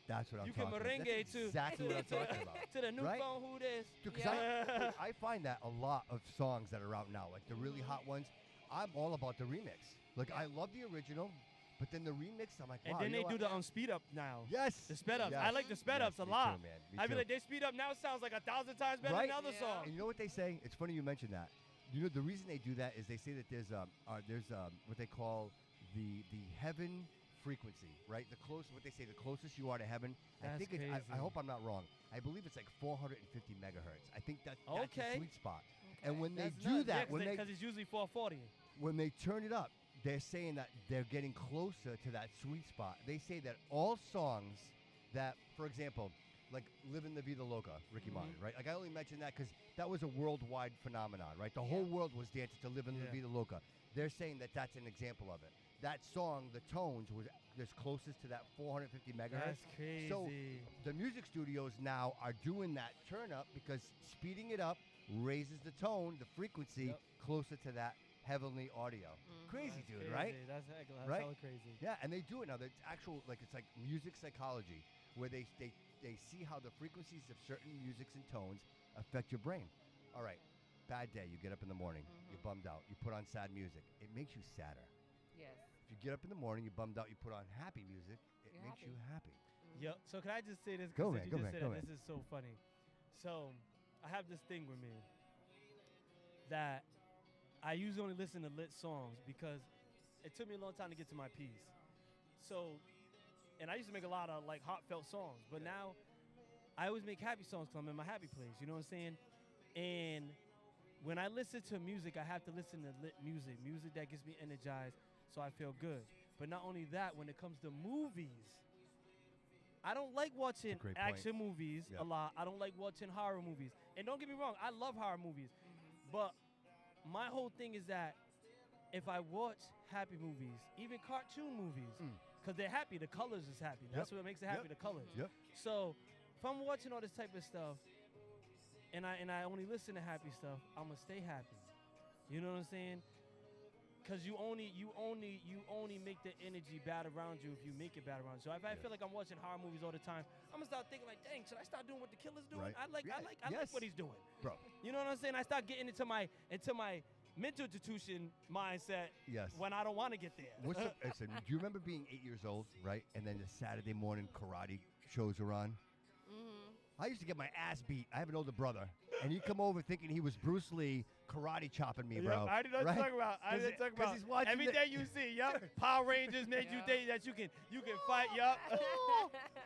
Speaker 1: That's what I'm
Speaker 3: you can
Speaker 1: talking about.
Speaker 3: merengue
Speaker 1: That's
Speaker 3: to
Speaker 1: exactly what I'm talking about.
Speaker 3: to the new
Speaker 1: Right?
Speaker 3: phone. Who this?
Speaker 1: Dude, 'cause
Speaker 3: Yeah.
Speaker 1: I find that a lot of songs that are out now, like the really hot ones, I'm all about the remix. Like I love the original, but then the remix, I'm like, wow.
Speaker 3: And then
Speaker 1: you
Speaker 3: they
Speaker 1: know
Speaker 3: do
Speaker 1: what?
Speaker 3: the speed up now.
Speaker 1: Yes.
Speaker 3: The sped ups.
Speaker 1: Yes.
Speaker 3: I like the sped
Speaker 1: Yes,
Speaker 3: ups a
Speaker 1: me
Speaker 3: lot.
Speaker 1: Too, man. Me
Speaker 3: I feel
Speaker 1: too.
Speaker 3: like they speed up now. It sounds like 1,000 times better
Speaker 1: Right?
Speaker 3: than the other
Speaker 4: Yeah.
Speaker 3: song.
Speaker 1: And you know what they say? It's funny you mentioned that. You know the reason they do that is they say that there's what they call the heaven frequency, right? What they say the closest you are to heaven. I
Speaker 3: That's
Speaker 1: think it's.
Speaker 3: crazy.
Speaker 1: I hope I'm not wrong. I believe it's like 450 megahertz. I think that's the
Speaker 3: Okay.
Speaker 1: sweet spot.
Speaker 4: Okay.
Speaker 1: And when they
Speaker 3: That's
Speaker 1: do
Speaker 3: nuts.
Speaker 1: that,
Speaker 3: Yeah, because it's usually 440.
Speaker 1: when they turn it up, they're saying that they're getting closer to that sweet spot. They say that all songs that, for example, like "Livin' La Vida Loca," Ricky Martin, right? Like I only mentioned that because that was a worldwide phenomenon, right? The whole world was dancing to "Livin' La
Speaker 3: Yeah.
Speaker 1: Vida Loca." They're saying that that's an example of it. That song, the tones, was just closest to that 450 megahertz.
Speaker 3: That's crazy.
Speaker 1: So the music studios now are doing that turn up because speeding it up raises the tone, the frequency,
Speaker 3: Yep.
Speaker 1: closer to that heavenly audio. Crazy,
Speaker 3: That's
Speaker 1: dude,
Speaker 3: crazy.
Speaker 1: right?
Speaker 3: That's
Speaker 1: Right?
Speaker 3: hella crazy.
Speaker 1: Yeah, and they do it now. It's actual, like it's like music psychology, where they see how the frequencies of certain musics and tones affect your brain. All right, bad day. You get up in the morning, you're bummed out. You put on sad music. It makes you sadder.
Speaker 4: Yes.
Speaker 1: If you get up in the morning, you're bummed out. You put on happy music. It
Speaker 4: You're
Speaker 1: makes
Speaker 4: happy.
Speaker 1: you happy.
Speaker 3: Yo, so can I just say this? 'Cause
Speaker 1: Go,
Speaker 3: since
Speaker 1: man,
Speaker 3: you
Speaker 1: go,
Speaker 3: just
Speaker 1: man,
Speaker 3: said
Speaker 1: go,
Speaker 3: that,
Speaker 1: man.
Speaker 3: This is so funny. So I have this thing with me that I usually only listen to lit songs because it took me a long time to get to my piece. So, and I used to make a lot of like heartfelt songs, but now I always make happy songs because I'm in my happy place. You know what I'm saying? And when I listen to music, I have to listen to lit music that gets me energized so I feel good. But not only that, when it comes to movies, I don't like watching
Speaker 1: great point.
Speaker 3: action movies
Speaker 1: Yeah.
Speaker 3: a lot. I don't like watching horror movies. And don't get me wrong, I love horror movies. But my whole thing is that if I watch happy movies, even cartoon movies, because they're happy, the colors is happy. That's what makes it happy,
Speaker 1: Yep.
Speaker 3: the colors.
Speaker 1: Yep.
Speaker 3: So if I'm watching all this type of stuff and I only listen to happy stuff, I'm going to stay happy. You know what I'm saying? Cause you only make the energy bad around you if you make it bad around you. So if I feel like I'm watching horror movies all the time, I'm gonna start thinking like, dang, should I start doing what the killer's doing?
Speaker 1: Right.
Speaker 3: I like what he's doing.
Speaker 1: Bro.
Speaker 3: You know what I'm saying? I start getting into my mental institution mindset when I don't want to get there.
Speaker 1: Listen, do you remember being 8 years old, right? And then the Saturday morning karate shows were on? I used to get my ass beat. I have an older brother, and he'd come over thinking he was Bruce Lee karate chopping me, bro.
Speaker 3: I didn't know what you're talking about. I didn't talk about.
Speaker 1: He's watching
Speaker 3: everything you see. Power Rangers made you think that you can fight.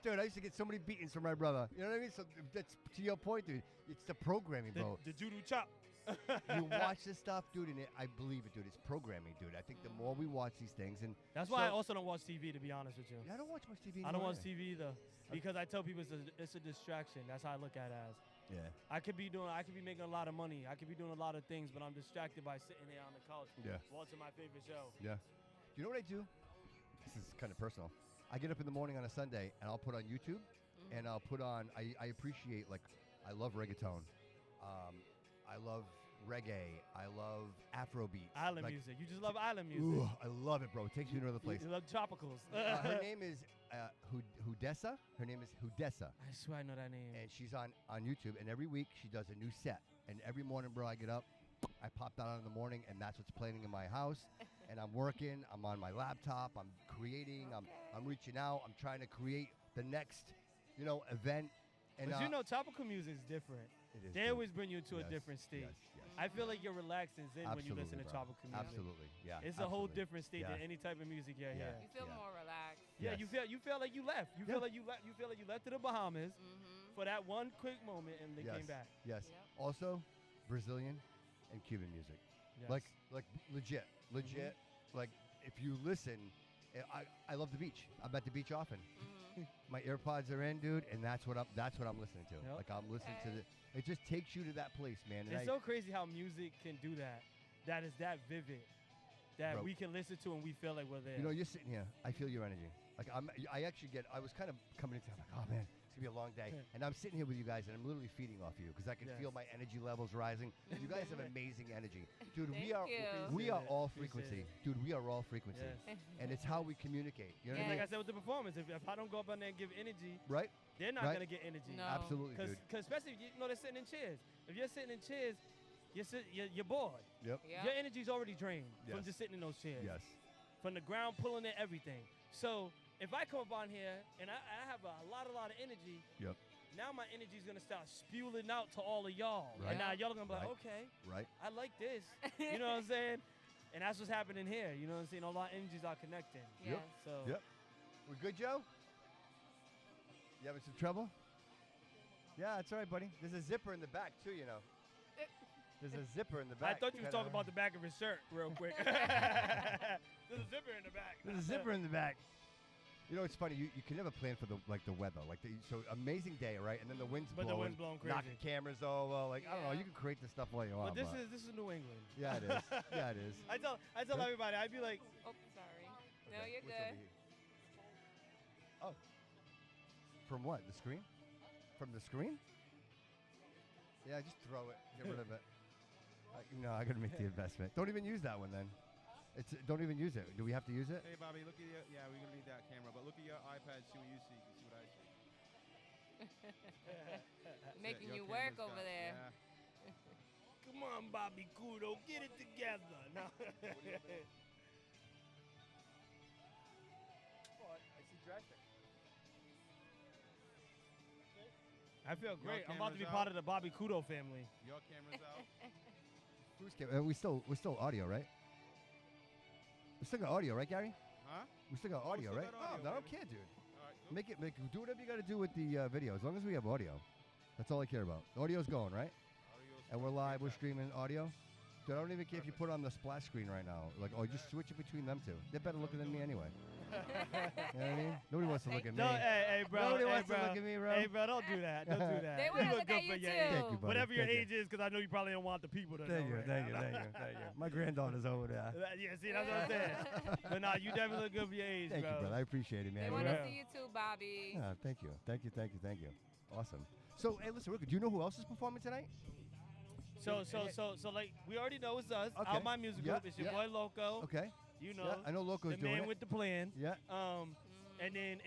Speaker 1: Dude, I used to get so many beatings from my brother. You know what I mean? So that's to your point, dude. It's the programming, bro.
Speaker 3: The judo chop.
Speaker 1: You watch this stuff, dude, and I believe it, dude. It's programming, dude. I think the more we watch these things, and
Speaker 3: that's why I also don't watch TV, to be honest with you.
Speaker 1: Yeah, I don't watch much TV.
Speaker 3: I don't watch TV either because I tell people it's a distraction. That's how I look at it as.
Speaker 1: Yeah.
Speaker 3: I could be making a lot of money. I could be doing a lot of things, but I'm distracted by sitting here on the couch watching my favorite show.
Speaker 1: Yeah. You know what I do? This is kind of personal. I get up in the morning on a Sunday and I'll put on YouTube, and I'll put on. I appreciate, like, I love reggaeton. I love reggae. I love Afrobeat.
Speaker 3: Island music. You just love island music.
Speaker 1: Ooh, I love it, bro. It takes me to another place.
Speaker 3: You love tropicals.
Speaker 1: Her name is Hudessa. Her name is Hudessa.
Speaker 3: I swear I know that name.
Speaker 1: And she's on YouTube, and every week she does a new set. And every morning, bro, I get up, I pop that on in the morning, and that's what's playing in my house. And I'm working. I'm on my laptop. I'm creating. I'm reaching out. I'm trying to create the next, event. And
Speaker 3: but tropical music is different.
Speaker 1: It is.
Speaker 3: They always bring you to a different state.
Speaker 1: Yes.
Speaker 3: I feel like you're relaxed and zen when you listen to tropical music.
Speaker 1: Absolutely, yeah.
Speaker 3: It's a whole different state than any type of music you hear.
Speaker 4: You feel more relaxed.
Speaker 3: Yeah, you feel like you left. You feel like you left to the Bahamas for that one quick moment and they came back.
Speaker 1: Yes.
Speaker 4: Yep.
Speaker 1: Also, Brazilian and Cuban music.
Speaker 3: Yes.
Speaker 1: Like legit. Like, if you listen, I love the beach. I'm at the beach often. My AirPods are in, dude, and that's what I'm listening to.
Speaker 3: Yep.
Speaker 1: Like, I'm listening to it just takes you to that place, man. And
Speaker 3: it's so crazy how music can do that. That is that vivid. That we can listen to and we feel like we're there.
Speaker 1: You're sitting here. I feel your energy. Like, I was kind of coming into it. I'm like, oh man, it's gonna be a long day. And I'm sitting here with you guys, and I'm literally feeding off you because I can feel my energy levels rising. You guys have amazing energy, dude. we are all frequency, dude. We are all frequency, and it's how we communicate. You know what I mean?
Speaker 3: Like I said with the performance, if I don't go up on there and give energy,
Speaker 1: right?
Speaker 3: They're not gonna get energy.
Speaker 4: No.
Speaker 1: Absolutely, dude.
Speaker 3: Because especially they're sitting in chairs. If you're sitting in chairs, you're bored.
Speaker 1: Yep.
Speaker 3: Your energy's already drained from just sitting in those chairs.
Speaker 1: Yes.
Speaker 3: From the ground pulling in everything. So if I come up on here and I have a lot of energy, now my energy's gonna start spewing out to all of y'all.
Speaker 1: Right.
Speaker 3: And now y'all are gonna be like, okay, I like this. You know what I'm saying? And that's what's happening here. You know what I'm saying? All our energies are connecting.
Speaker 4: Yes.
Speaker 3: So
Speaker 1: We good, Joe? You having some trouble? Yeah, that's all right, buddy. There's a zipper in the back too, There's a zipper in the back.
Speaker 3: I thought you were talking about the back of his shirt real quick. There's a zipper in the back.
Speaker 1: There's a zipper in the back. It's funny. You can never plan for the weather. So amazing day, right? And then the wind's blowing.
Speaker 3: The wind's blowing crazy.
Speaker 1: Knocking cameras over. I don't know. You can create this stuff all you want.
Speaker 3: But this is New England.
Speaker 1: Yeah, it is. Yeah, it is.
Speaker 3: I tell everybody. I'd be like,
Speaker 4: Oh, sorry. No, you're
Speaker 1: What's
Speaker 4: good.
Speaker 1: over here? Oh. From what? The screen? From the screen? Yeah, just throw it. Get rid of it. No, I gotta make the investment. Don't even use that one then. Don't even use it. Do we have to use it?
Speaker 2: Hey, Bobby, look at your. Yeah, we're gonna need that camera, but look at your iPad. See what you see. You see what I see.
Speaker 4: Making
Speaker 2: Your
Speaker 4: you work
Speaker 2: camera's
Speaker 4: over
Speaker 2: got-
Speaker 4: there.
Speaker 2: Yeah.
Speaker 3: come on, Bobby Couto, get it together. No.
Speaker 1: I see drastic.
Speaker 3: I feel great. I'm about to be
Speaker 2: camera's
Speaker 3: part
Speaker 2: out.
Speaker 3: of the Bobby Couto family.
Speaker 2: Your camera's out.
Speaker 1: Who's we're still audio, right? We still got audio, right, Gary?
Speaker 2: Huh?
Speaker 1: We still got audio,
Speaker 2: still
Speaker 1: right?
Speaker 2: got audio,
Speaker 1: I don't
Speaker 2: baby.
Speaker 1: care, dude.
Speaker 2: All right. Good.
Speaker 1: Do whatever you got to do with the video, as long as we have audio. That's all I care about. The audio's going, right?
Speaker 2: Audio's
Speaker 1: And we're live. We're
Speaker 2: fantastic.
Speaker 1: streaming audio. Dude, I don't even care if you put it on the splash screen right now. Just switch it between them two. They're better looking than me anyway. You know what I mean? Nobody wants to look at me.
Speaker 3: Hey, bro.
Speaker 1: Nobody
Speaker 3: hey,
Speaker 1: wants
Speaker 3: bro.
Speaker 1: to look at me, bro.
Speaker 3: Hey, bro, don't do that. Don't do that.
Speaker 4: They
Speaker 3: You
Speaker 4: want to
Speaker 3: look
Speaker 4: look
Speaker 3: good
Speaker 4: at
Speaker 3: for
Speaker 4: you
Speaker 3: your
Speaker 4: too.
Speaker 3: age.
Speaker 1: Thank you, buddy.
Speaker 3: Whatever your
Speaker 1: Thank you.
Speaker 3: age is, because I know you probably don't want the people to
Speaker 1: Thank
Speaker 3: know.
Speaker 1: you,
Speaker 3: right
Speaker 1: thank you,
Speaker 3: now.
Speaker 1: thank you, thank you. My granddaughter's over there.
Speaker 3: Yeah, see, that's what I'm saying. But nah, you definitely look good for your age,
Speaker 1: Thank
Speaker 3: bro.
Speaker 1: you, brother. I appreciate it, man.
Speaker 4: They want
Speaker 3: Yeah.
Speaker 4: to see you too, Bobby.
Speaker 1: Yeah, thank you. Thank you, thank you, thank you. Awesome. So, hey, listen, do you know who else is performing tonight?
Speaker 3: So like we already know it's us.
Speaker 1: Okay.
Speaker 3: Out My Music
Speaker 1: Yeah,
Speaker 3: Group. It's your boy Loco.
Speaker 1: Okay.
Speaker 3: You know,
Speaker 1: Yeah, I know Loco's
Speaker 3: the
Speaker 1: doing
Speaker 3: man
Speaker 1: it.
Speaker 3: with the plan.
Speaker 1: Yeah.
Speaker 3: And then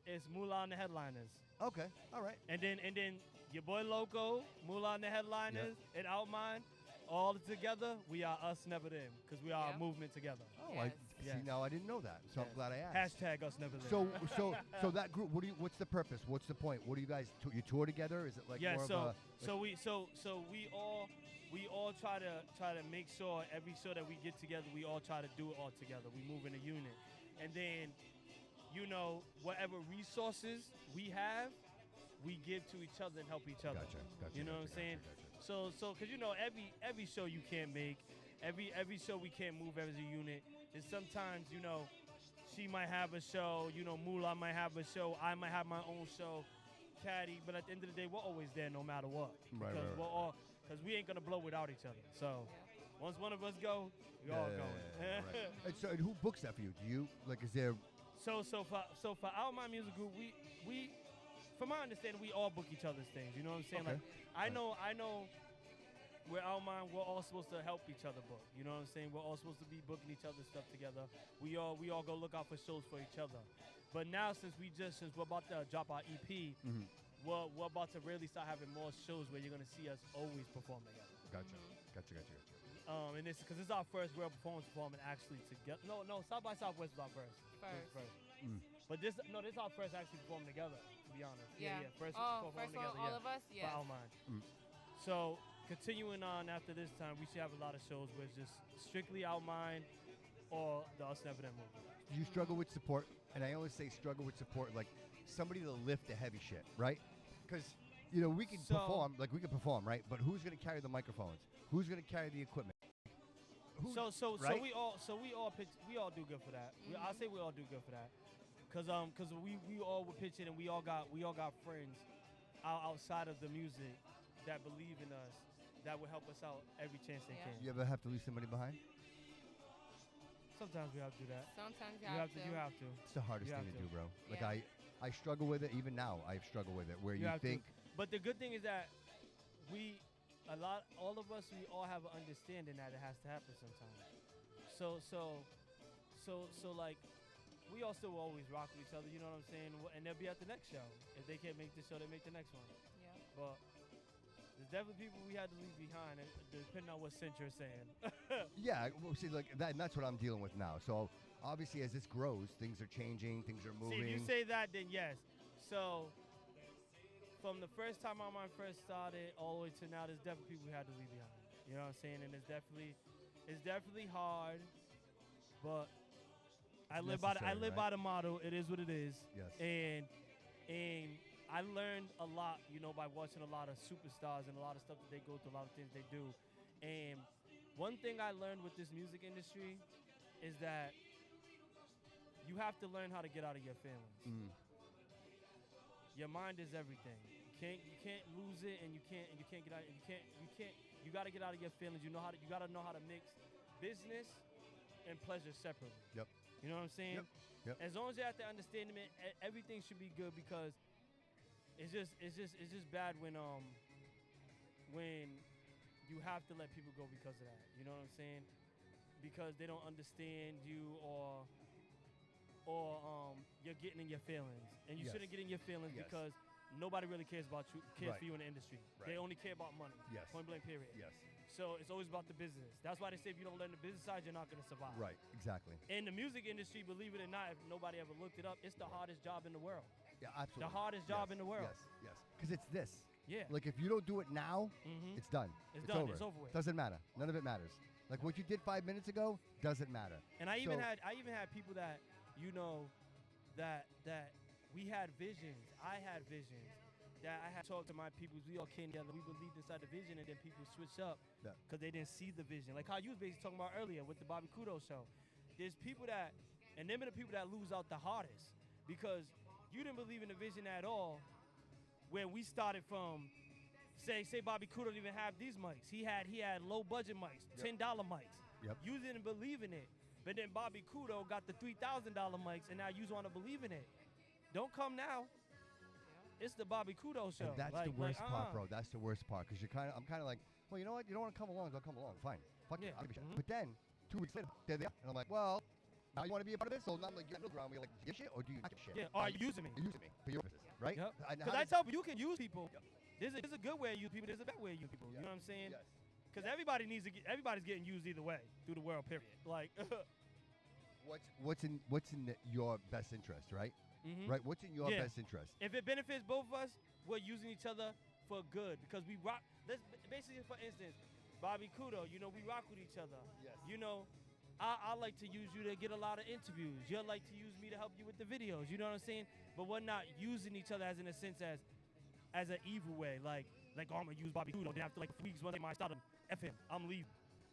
Speaker 3: it's Moolah and the headliners.
Speaker 1: Okay. All right.
Speaker 3: And then your boy Loco, Moolah and the headliners, and Out Mine, all together, we are us, never them, because we are a movement together.
Speaker 1: Oh,
Speaker 4: Yes.
Speaker 1: see now I didn't know that, so I'm glad I asked.
Speaker 3: Hashtag us, never them.
Speaker 1: So that group, what's the purpose? What's the point? What do you guys you tour together? Is it like more of a
Speaker 3: so we all try to make sure every show that we get together, we all try to do it all together. We move in a unit, and then whatever resources we have, we give to each other and help each other.
Speaker 1: Gotcha.
Speaker 3: You know what I'm saying? So because every show you can't make, every show we can't move as a unit. And sometimes she might have a show, Moolah might have a show, I might have my own show, Caddy. But at the end of the day, we're always there no matter what.
Speaker 1: Right.
Speaker 3: Because we ain't gonna blow without each other. So once one of us go, we all going.
Speaker 1: Right. And who books that for you? Do you is there?
Speaker 3: So for Out My Music Group, we from my understanding, we all book each other's things. You know what I'm saying?
Speaker 1: Okay.
Speaker 3: Like I know we're Out Mine, we're all supposed to help each other book. You know what I'm saying? We're all supposed to be booking each other's stuff together. We all go look out for shows for each other. But now since we're about to drop our EP, we're about to really start having more shows where you're gonna see us always perform together.
Speaker 1: Gotcha.
Speaker 3: And this because this is our first real performance actually together. No, South by Southwest was our first. But this is our first actually performing together, to be honest.
Speaker 4: Yeah.
Speaker 3: First
Speaker 4: First
Speaker 3: performing
Speaker 4: one,
Speaker 3: together.
Speaker 4: all of us?
Speaker 3: For
Speaker 4: Yeah.
Speaker 3: Out Mine. So continuing on after this time, we should have a lot of shows where it's just strictly Out Mine or the Us Never Them movie.
Speaker 1: Do you struggle with support? And I always say struggle with support, like somebody to lift the heavy shit, right? Because we can perform, right? But who's gonna carry the microphones? Who's gonna carry the equipment?
Speaker 3: So
Speaker 1: right?
Speaker 3: we all do good for that. I say we all do good for that, cause we all were pitching and we all got friends outside of the music that believe in us, that will help us out every chance they can.
Speaker 1: You ever have to leave somebody behind?
Speaker 3: Sometimes we have to do that.
Speaker 4: Sometimes
Speaker 3: You have to.
Speaker 1: It's the hardest thing to do, bro. Like
Speaker 4: Yeah.
Speaker 1: I struggle with it even now. I struggle with it where you
Speaker 3: have
Speaker 1: think.
Speaker 3: to. But the good thing is that all of us, we all have an understanding that it has to happen sometimes. So like, we all still always rock with each other, you know what I'm saying? And they'll be at the next show. If they can't make this show, they make the next one.
Speaker 4: Yeah.
Speaker 3: But there's definitely people we had to leave behind, depending on what sense you're saying.
Speaker 1: Yeah, well, see, like that, and that's what I'm dealing with now. So obviously, as this grows, things are changing, things are moving.
Speaker 3: See, if you say that, then yes. So from the first time Out Mine first started all the way to now, there's definitely people we had to leave behind. You know what I'm saying? And it's definitely hard, but I live by the motto. It is what it is.
Speaker 1: Yes.
Speaker 3: And I learned a lot, by watching a lot of superstars and a lot of stuff that they go through, a lot of things they do. And one thing I learned with this music industry is that you have to learn how to get out of your feelings. Your mind is everything. You can't lose it, and you can't get out. You got to get out of your feelings. You got to know how to mix business and pleasure separately.
Speaker 1: Yep.
Speaker 3: You know what I'm saying?
Speaker 1: Yep.
Speaker 3: As long as you have to understand it, everything should be good, because it's just bad when you have to let people go because of that. You know what I'm saying? Because they don't understand you, or you're getting in your feelings, and you shouldn't get in your feelings because nobody really cares about you, for you in the industry.
Speaker 1: Right.
Speaker 3: They only care about money.
Speaker 1: Yes.
Speaker 3: Point blank, period.
Speaker 1: Yes.
Speaker 3: So it's always about the business. That's why they say if you don't learn the business side, you're not going to survive.
Speaker 1: Right. Exactly.
Speaker 3: In the music industry, believe it or not, if nobody ever looked it up, it's the hardest job in the world.
Speaker 1: Yeah, absolutely.
Speaker 3: The hardest job in the world.
Speaker 1: Yes. Because it's this.
Speaker 3: Yeah.
Speaker 1: Like if you don't do it now, it's done.
Speaker 3: It's done.
Speaker 1: Over.
Speaker 3: It's over with.
Speaker 1: Doesn't matter. None of it matters. Like what you did 5 minutes ago doesn't matter.
Speaker 3: And I even had people that that we had visions. I had visions that I had talked to my people. We all came together. We believed inside the vision, and then people switched up because they didn't see the vision. Like how you was basically talking about earlier with the Bobby Couto Show. There's people that, and them are the people that lose out the hardest, because you didn't believe in the vision at all. Where we started from, say Bobby Couto didn't even have these mics. He had low budget mics, $10 mics.
Speaker 1: Yep.
Speaker 3: You didn't believe in it, but then Bobby Couto got the $3,000 mics, and now you want to believe in it. Don't come now. it's the Bobby Couto Show.
Speaker 1: And that's
Speaker 3: like,
Speaker 1: the worst
Speaker 3: like,
Speaker 1: part, bro. That's the worst part because I'm kind of like, well, you know what? You don't want to come along? Don't come along. Fine. Fuck
Speaker 3: Yeah.
Speaker 1: it. I'll give a shit. But then 2 weeks later, they're there, and I'm like, well, now you want to be a part of this? So now I'm like, you're middle ground. We're like, give a shit or do you not give a shit?
Speaker 3: Yeah. Are you using me?
Speaker 1: You're using me for your purposes, right?
Speaker 3: Yep.
Speaker 1: And
Speaker 3: Because
Speaker 1: how
Speaker 3: I
Speaker 1: does-
Speaker 3: tell people you can use people. There's a good way to use people. There's a bad way to use people. You know what I'm saying?
Speaker 1: Yes.
Speaker 3: Because everybody needs to get. Everybody's getting used either way through the world. Period. Like.
Speaker 1: What's in your best interest, right?
Speaker 3: Mhm.
Speaker 1: Right. What's in your
Speaker 3: Yeah.
Speaker 1: best interest?
Speaker 3: If it benefits both of us, we're using each other for good because we rock. Let's basically, for instance, Bobby Couto, you know, we rock with each other.
Speaker 1: Yes.
Speaker 3: You know, I like to use you to get a lot of interviews. You like to use me to help you with the videos. You know what I'm saying? But we're not using each other as in a sense as an evil way. Like oh, I'm gonna use Bobby Couto. Then after like 3 weeks, one day, I start him. F him. I'm leaving.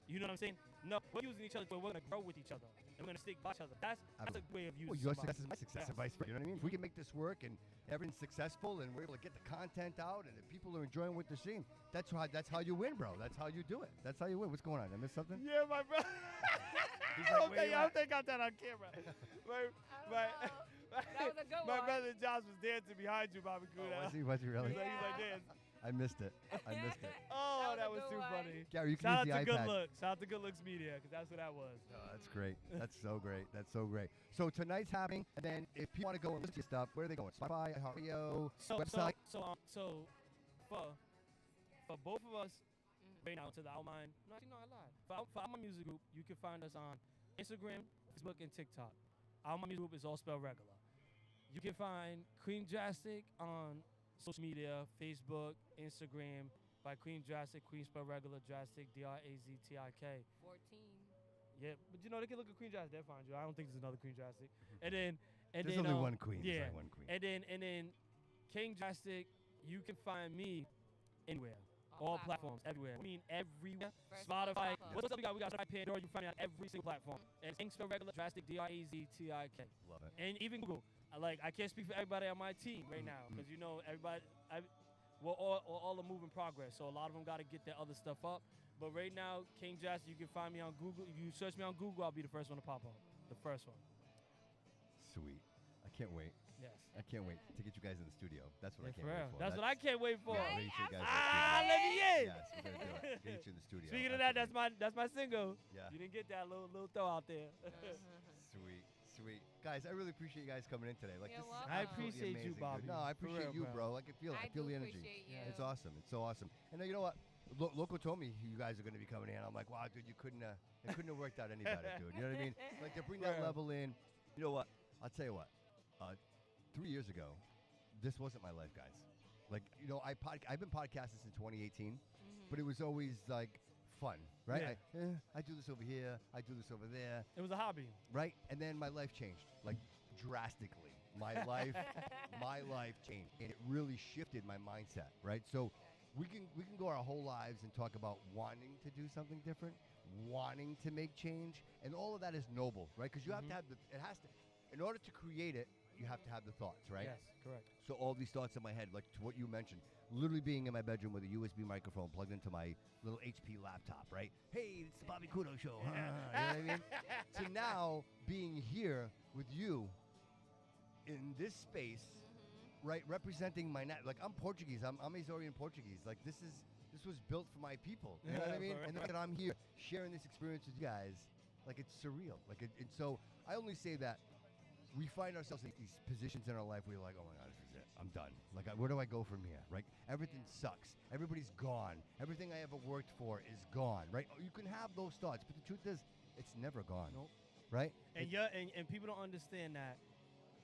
Speaker 3: You know what I'm saying? No, we're using each other, but we're gonna grow with each other. And we're gonna stick by each other. That's a way of using.
Speaker 1: Well, your
Speaker 3: somebody.
Speaker 1: success is my success,
Speaker 3: Yes.
Speaker 1: and vice versa. You know what I mean? If we can make this work and everything's successful, and we're able to get the content out, and if people are enjoying what they're seeing, that's how you win, bro. That's how you do it. That's how you win. What's going on? I missed something?
Speaker 3: Yeah, my brother.
Speaker 1: He's like, where you
Speaker 3: I don't
Speaker 1: at?
Speaker 3: think I got that on camera.
Speaker 4: That was a good
Speaker 3: My
Speaker 4: one.
Speaker 3: brother Josh was dancing behind you, Bobby
Speaker 1: Oh,
Speaker 3: Couto.
Speaker 1: was he really?
Speaker 3: He's like
Speaker 4: Yeah.
Speaker 3: this.
Speaker 1: I missed it. I missed it.
Speaker 3: Oh,
Speaker 4: That
Speaker 3: that
Speaker 4: was
Speaker 3: was
Speaker 4: a
Speaker 3: too
Speaker 4: good one.
Speaker 3: funny.
Speaker 1: Gary, you can
Speaker 3: Shout out
Speaker 1: use
Speaker 3: to
Speaker 1: the
Speaker 3: Good
Speaker 1: iPad.
Speaker 3: Looks. Shout out to Good Looks Media, because that's what that was.
Speaker 1: Oh, that's great. That's so great. That's so great. So tonight's happening, and then if people want to go and listen to your stuff, where are they going? Spotify, iHeartRadio, website?
Speaker 3: So for both of us, right now, to the Outline, no, actually, no, I lied. For Outline Music Group, you can find us on Instagram, Facebook, and TikTok. Outline Music Group is all spelled regular. You can find Queen Drastic on social media, Facebook, Instagram, by Queen Drastic, Queen spelled regular, Drastic, DRAZTIK.
Speaker 4: 14.
Speaker 3: Yeah, but you know, they can look at Queen Drastic, they'll find you. I don't think there's another Queen Drastic. And then,
Speaker 1: There's only one queen.
Speaker 3: Yeah.
Speaker 1: There's only one queen.
Speaker 3: And then King Drastic, you can find me anywhere. All platforms, everywhere. I mean, everywhere.
Speaker 4: First
Speaker 3: Spotify.
Speaker 4: platform.
Speaker 3: What's up, we got? We got Spotify, Pandora. You can find me on every single platform. And King spelled regular, Drastic, DRAZTIK.
Speaker 1: Love it.
Speaker 3: And even Google. I can't speak for everybody on my team right now because you know everybody. We're all a moving progress, so a lot of them got to get their other stuff up. But right now, King Drastic, you can find me on Google. If you search me on Google, I'll be the first one to pop up. The first one.
Speaker 1: Sweet. I can't wait.
Speaker 3: Yes.
Speaker 1: I can't wait to get you guys in the studio. That's what I
Speaker 3: Yeah,
Speaker 1: can't
Speaker 3: for
Speaker 1: wait
Speaker 3: real.
Speaker 1: for.
Speaker 3: That's what I can't wait for.
Speaker 4: Right?
Speaker 1: Make sure you guys
Speaker 3: Ah,
Speaker 1: are
Speaker 3: let me in.
Speaker 1: Yes, we're gonna do it. Get you in the studio.
Speaker 3: Speaking of that,
Speaker 1: Absolutely.
Speaker 3: that's my single.
Speaker 1: Yeah.
Speaker 3: You didn't get that little throw out there.
Speaker 1: Sweet. Guys, I really appreciate you guys coming in today. Like,
Speaker 4: You're
Speaker 1: this
Speaker 4: welcome.
Speaker 1: is
Speaker 3: I
Speaker 1: absolutely
Speaker 3: appreciate you,
Speaker 1: amazing,
Speaker 3: Bobby.
Speaker 1: dude. No, I
Speaker 3: For
Speaker 1: appreciate
Speaker 3: real,
Speaker 1: you,
Speaker 3: bro.
Speaker 1: bro. I can feel it. I
Speaker 4: I
Speaker 1: feel
Speaker 4: do
Speaker 1: the energy.
Speaker 4: appreciate you.
Speaker 1: It's awesome. It's so awesome. And you know what? Local told me you guys are going to be coming in. I'm like, wow, dude, it couldn't have worked out any better, dude. You know what I mean? Like, to bring that
Speaker 3: Yeah.
Speaker 1: level in. You know what? I'll tell you what. 3 years ago, this wasn't my life, guys. Like, you know, I've been podcasting since 2018, but it was always like fun, right?
Speaker 3: Yeah.
Speaker 1: I do this over here. I do this over there.
Speaker 3: It was a hobby.
Speaker 1: Right? And then my life changed, like drastically. My life changed, and it really shifted my mindset, right? So we can go our whole lives and talk about wanting to do something different, wanting to make change, and all of that is noble, right? Because you have to have in order to create it, you have to have the thoughts, right?
Speaker 3: Yes, correct.
Speaker 1: So all these thoughts in my head, like to what you mentioned, literally being in my bedroom with a USB microphone plugged into my little HP laptop, right? Hey, it's the Bobby Couto Show. You know what I mean? To now being here with you in this space, right, representing my like I'm Portuguese. I'm Azorian Portuguese. Like this was built for my people. You know what I mean? And the fact that I'm here sharing this experience with you guys, like it's surreal. Like and so I only say that. We find ourselves in these positions in our life where you're like, oh my God, this is it. I'm done. Like, where do I go from here, right? Everything sucks. Everybody's gone. Everything I ever worked for is gone, right? You can have those thoughts, but the truth is, it's never gone,
Speaker 3: Nope.
Speaker 1: right?
Speaker 3: And and people don't understand that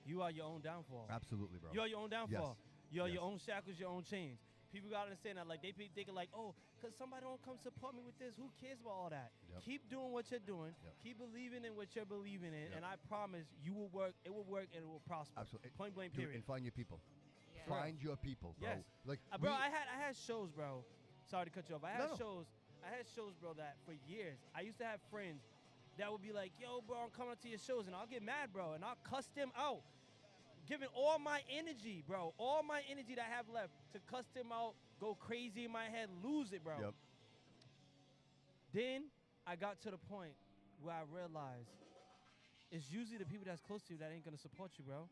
Speaker 3: you are your own downfall.
Speaker 1: Absolutely, bro.
Speaker 3: You are your own downfall. You are
Speaker 1: Yes.
Speaker 3: your own shackles, your own chains. People gotta understand that. Like they be thinking like, oh, cause somebody don't come support me with this. Who cares about all that?
Speaker 1: Yep.
Speaker 3: Keep doing what you're doing.
Speaker 1: Yep.
Speaker 3: Keep believing in what you're believing in,
Speaker 1: Yep.
Speaker 3: and I promise you will work. It will work and it will prosper.
Speaker 1: Absolutely.
Speaker 3: Point blank.
Speaker 1: Dude,
Speaker 3: Period.
Speaker 1: and find your people.
Speaker 4: Yeah.
Speaker 1: Find your people, bro.
Speaker 3: Yes.
Speaker 1: Like,
Speaker 3: Bro, I had shows, bro. Sorry to cut you off. I had
Speaker 1: No.
Speaker 3: shows, bro, that for years I used to have friends that would be like, yo, bro, I'm coming to your shows, and I'll get mad, bro, and I'll cuss them out, giving all my energy, bro, all my energy that I have left to cuss them out, go crazy in my head, lose it, bro.
Speaker 1: Yep.
Speaker 3: Then I got to the point where I realized it's usually the people that's close to you that ain't gonna support you, bro.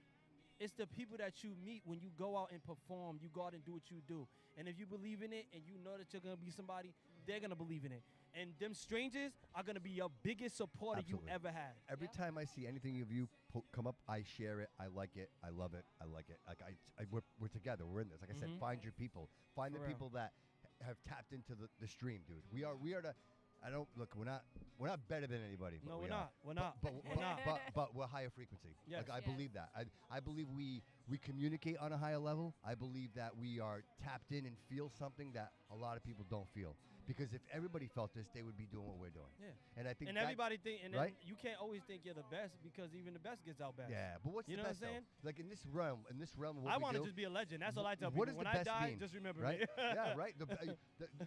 Speaker 3: It's the people that you meet when you go out and perform. You go out and do what you do. And if you believe in it and you know that you're going to be somebody, they're going to believe in it. And them strangers are going to be your biggest supporter
Speaker 1: Absolutely.
Speaker 3: you ever had.
Speaker 1: Every time I see anything of you come up, I share it. I like it. I love it. I like it. Like we're together. We're in this. Like I said, find your people. Find
Speaker 3: For
Speaker 1: the
Speaker 3: real.
Speaker 1: people that have tapped into the stream, dude. We are the. I don't look. We're not better than anybody.
Speaker 3: No,
Speaker 1: but
Speaker 3: we're not. We're not.
Speaker 1: But
Speaker 3: We're not.
Speaker 1: But we're higher frequency.
Speaker 3: Yes.
Speaker 1: Like I
Speaker 4: Yes.
Speaker 1: believe that. I believe we communicate on a higher level. I believe that we are tapped in and feel something that a lot of people don't feel. Because if everybody felt this, they would be doing what we're doing.
Speaker 3: Yeah.
Speaker 1: And I think
Speaker 3: And
Speaker 1: that,
Speaker 3: everybody think, and
Speaker 1: right?
Speaker 3: then you can't always think you're the best because even the best gets out best.
Speaker 1: Yeah, but what's
Speaker 3: You
Speaker 1: the
Speaker 3: know what
Speaker 1: best
Speaker 3: I'm saying?
Speaker 1: though? Like in this realm of what
Speaker 3: I
Speaker 1: we
Speaker 3: want to
Speaker 1: do,
Speaker 3: just be a legend. That's all I tell
Speaker 1: what
Speaker 3: people.
Speaker 1: does
Speaker 3: When
Speaker 1: the
Speaker 3: I
Speaker 1: best
Speaker 3: die,
Speaker 1: mean?
Speaker 3: just remember
Speaker 1: right?
Speaker 3: me.
Speaker 1: Yeah, right.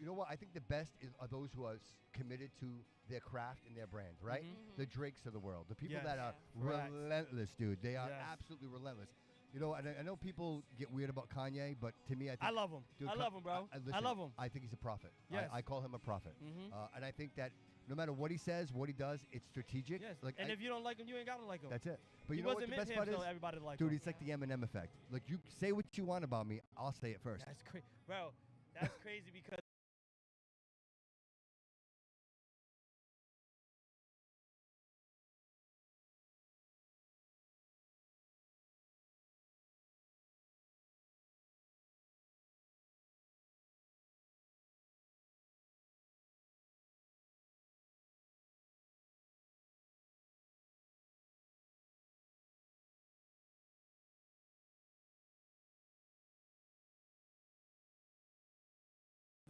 Speaker 1: You know what? I think the best are those who are committed to their craft and their brand, right?
Speaker 3: Mhm.
Speaker 1: The Drakes of the world, the people
Speaker 3: Yes.
Speaker 1: that are
Speaker 3: Facts.
Speaker 1: relentless, dude. They are
Speaker 3: Yes.
Speaker 1: absolutely relentless. You know, and I know people get weird about Kanye, but to me, I think
Speaker 3: I love him.
Speaker 1: dude,
Speaker 3: I love him, bro. I
Speaker 1: listen,
Speaker 3: love him.
Speaker 1: I think he's a prophet.
Speaker 3: Yes.
Speaker 1: I call him a prophet.
Speaker 3: Mhm.
Speaker 1: And I think that no matter what he says, what he does, it's strategic.
Speaker 3: Yes.
Speaker 1: Like
Speaker 3: And if you don't like him, you ain't gotta like him.
Speaker 1: that's it. But
Speaker 3: he
Speaker 1: you know what
Speaker 3: wasn't
Speaker 1: the
Speaker 3: meant
Speaker 1: best
Speaker 3: him
Speaker 1: part is?
Speaker 3: so everybody to like
Speaker 1: Dude,
Speaker 3: him.
Speaker 1: it's like the Eminem effect. Like you say what you want about me, I'll say it first.
Speaker 3: That's crazy, bro. That's crazy because.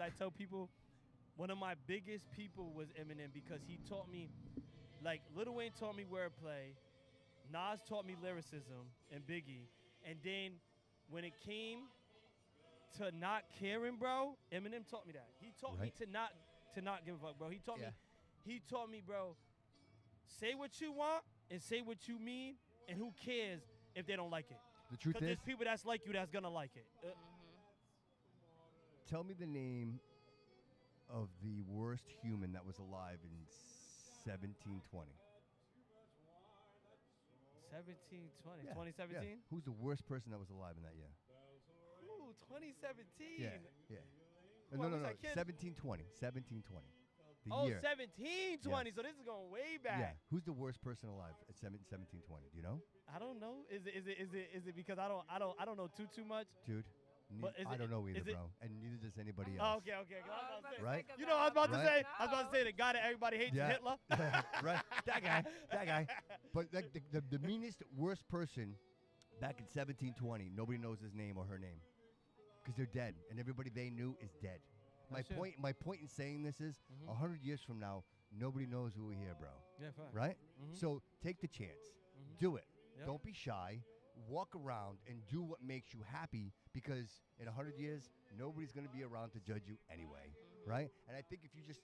Speaker 3: I tell people, one of my biggest people was Eminem because he taught me, like Lil Wayne taught me wordplay, Nas taught me lyricism, and Biggie. And then when it came to not caring, bro, Eminem taught me that. He taught me
Speaker 1: Right.
Speaker 3: to not give a fuck, bro. He taught
Speaker 1: Yeah.
Speaker 3: me, bro, say what you want and say what you mean, and who cares if they don't like it?
Speaker 1: The truth
Speaker 3: Because
Speaker 1: is,
Speaker 3: there's people that's like you that's gonna like it.
Speaker 1: tell me the name of the worst human that was alive in 1720.
Speaker 3: 1720,
Speaker 1: Yeah,
Speaker 3: 2017?
Speaker 1: Yeah. Who's the worst person that was alive in that year?
Speaker 3: Ooh, 2017.
Speaker 1: Yeah.
Speaker 3: Who,
Speaker 1: No,
Speaker 3: I was
Speaker 1: no.
Speaker 3: that kid?
Speaker 1: 1720. 1720. The
Speaker 3: Oh,
Speaker 1: year.
Speaker 3: 1720.
Speaker 1: Yes.
Speaker 3: So this is going way back.
Speaker 1: Yeah. Who's the worst person alive at 1720? Do you know?
Speaker 3: I don't know. Is it because I don't know too much?
Speaker 1: Dude,
Speaker 3: But is
Speaker 1: I
Speaker 3: it-
Speaker 1: don't know either,
Speaker 3: is it-
Speaker 1: bro. And neither does anybody
Speaker 3: Oh,
Speaker 1: else.
Speaker 3: okay. 'cause I was about to say-
Speaker 1: Right?
Speaker 3: You know, what I was about to
Speaker 1: Right?
Speaker 3: say. I was about to say the guy that everybody hates,
Speaker 1: Yeah.
Speaker 3: Hitler.
Speaker 1: Right? That guy. But like the meanest, worst person back in 1720, nobody knows his name or her name because they're dead, and everybody they knew is dead.
Speaker 3: That's it.
Speaker 1: My point in saying this is,
Speaker 3: Mhm.
Speaker 1: 100 years from now, nobody knows who we're here, bro.
Speaker 3: Yeah, fine.
Speaker 1: Right?
Speaker 3: Mhm.
Speaker 1: So take the chance,
Speaker 3: Mhm.
Speaker 1: do it.
Speaker 3: Yep.
Speaker 1: Don't be shy. Walk around and do what makes you happy because in 100 years, nobody's going to be around to judge you anyway, right? And I think if you just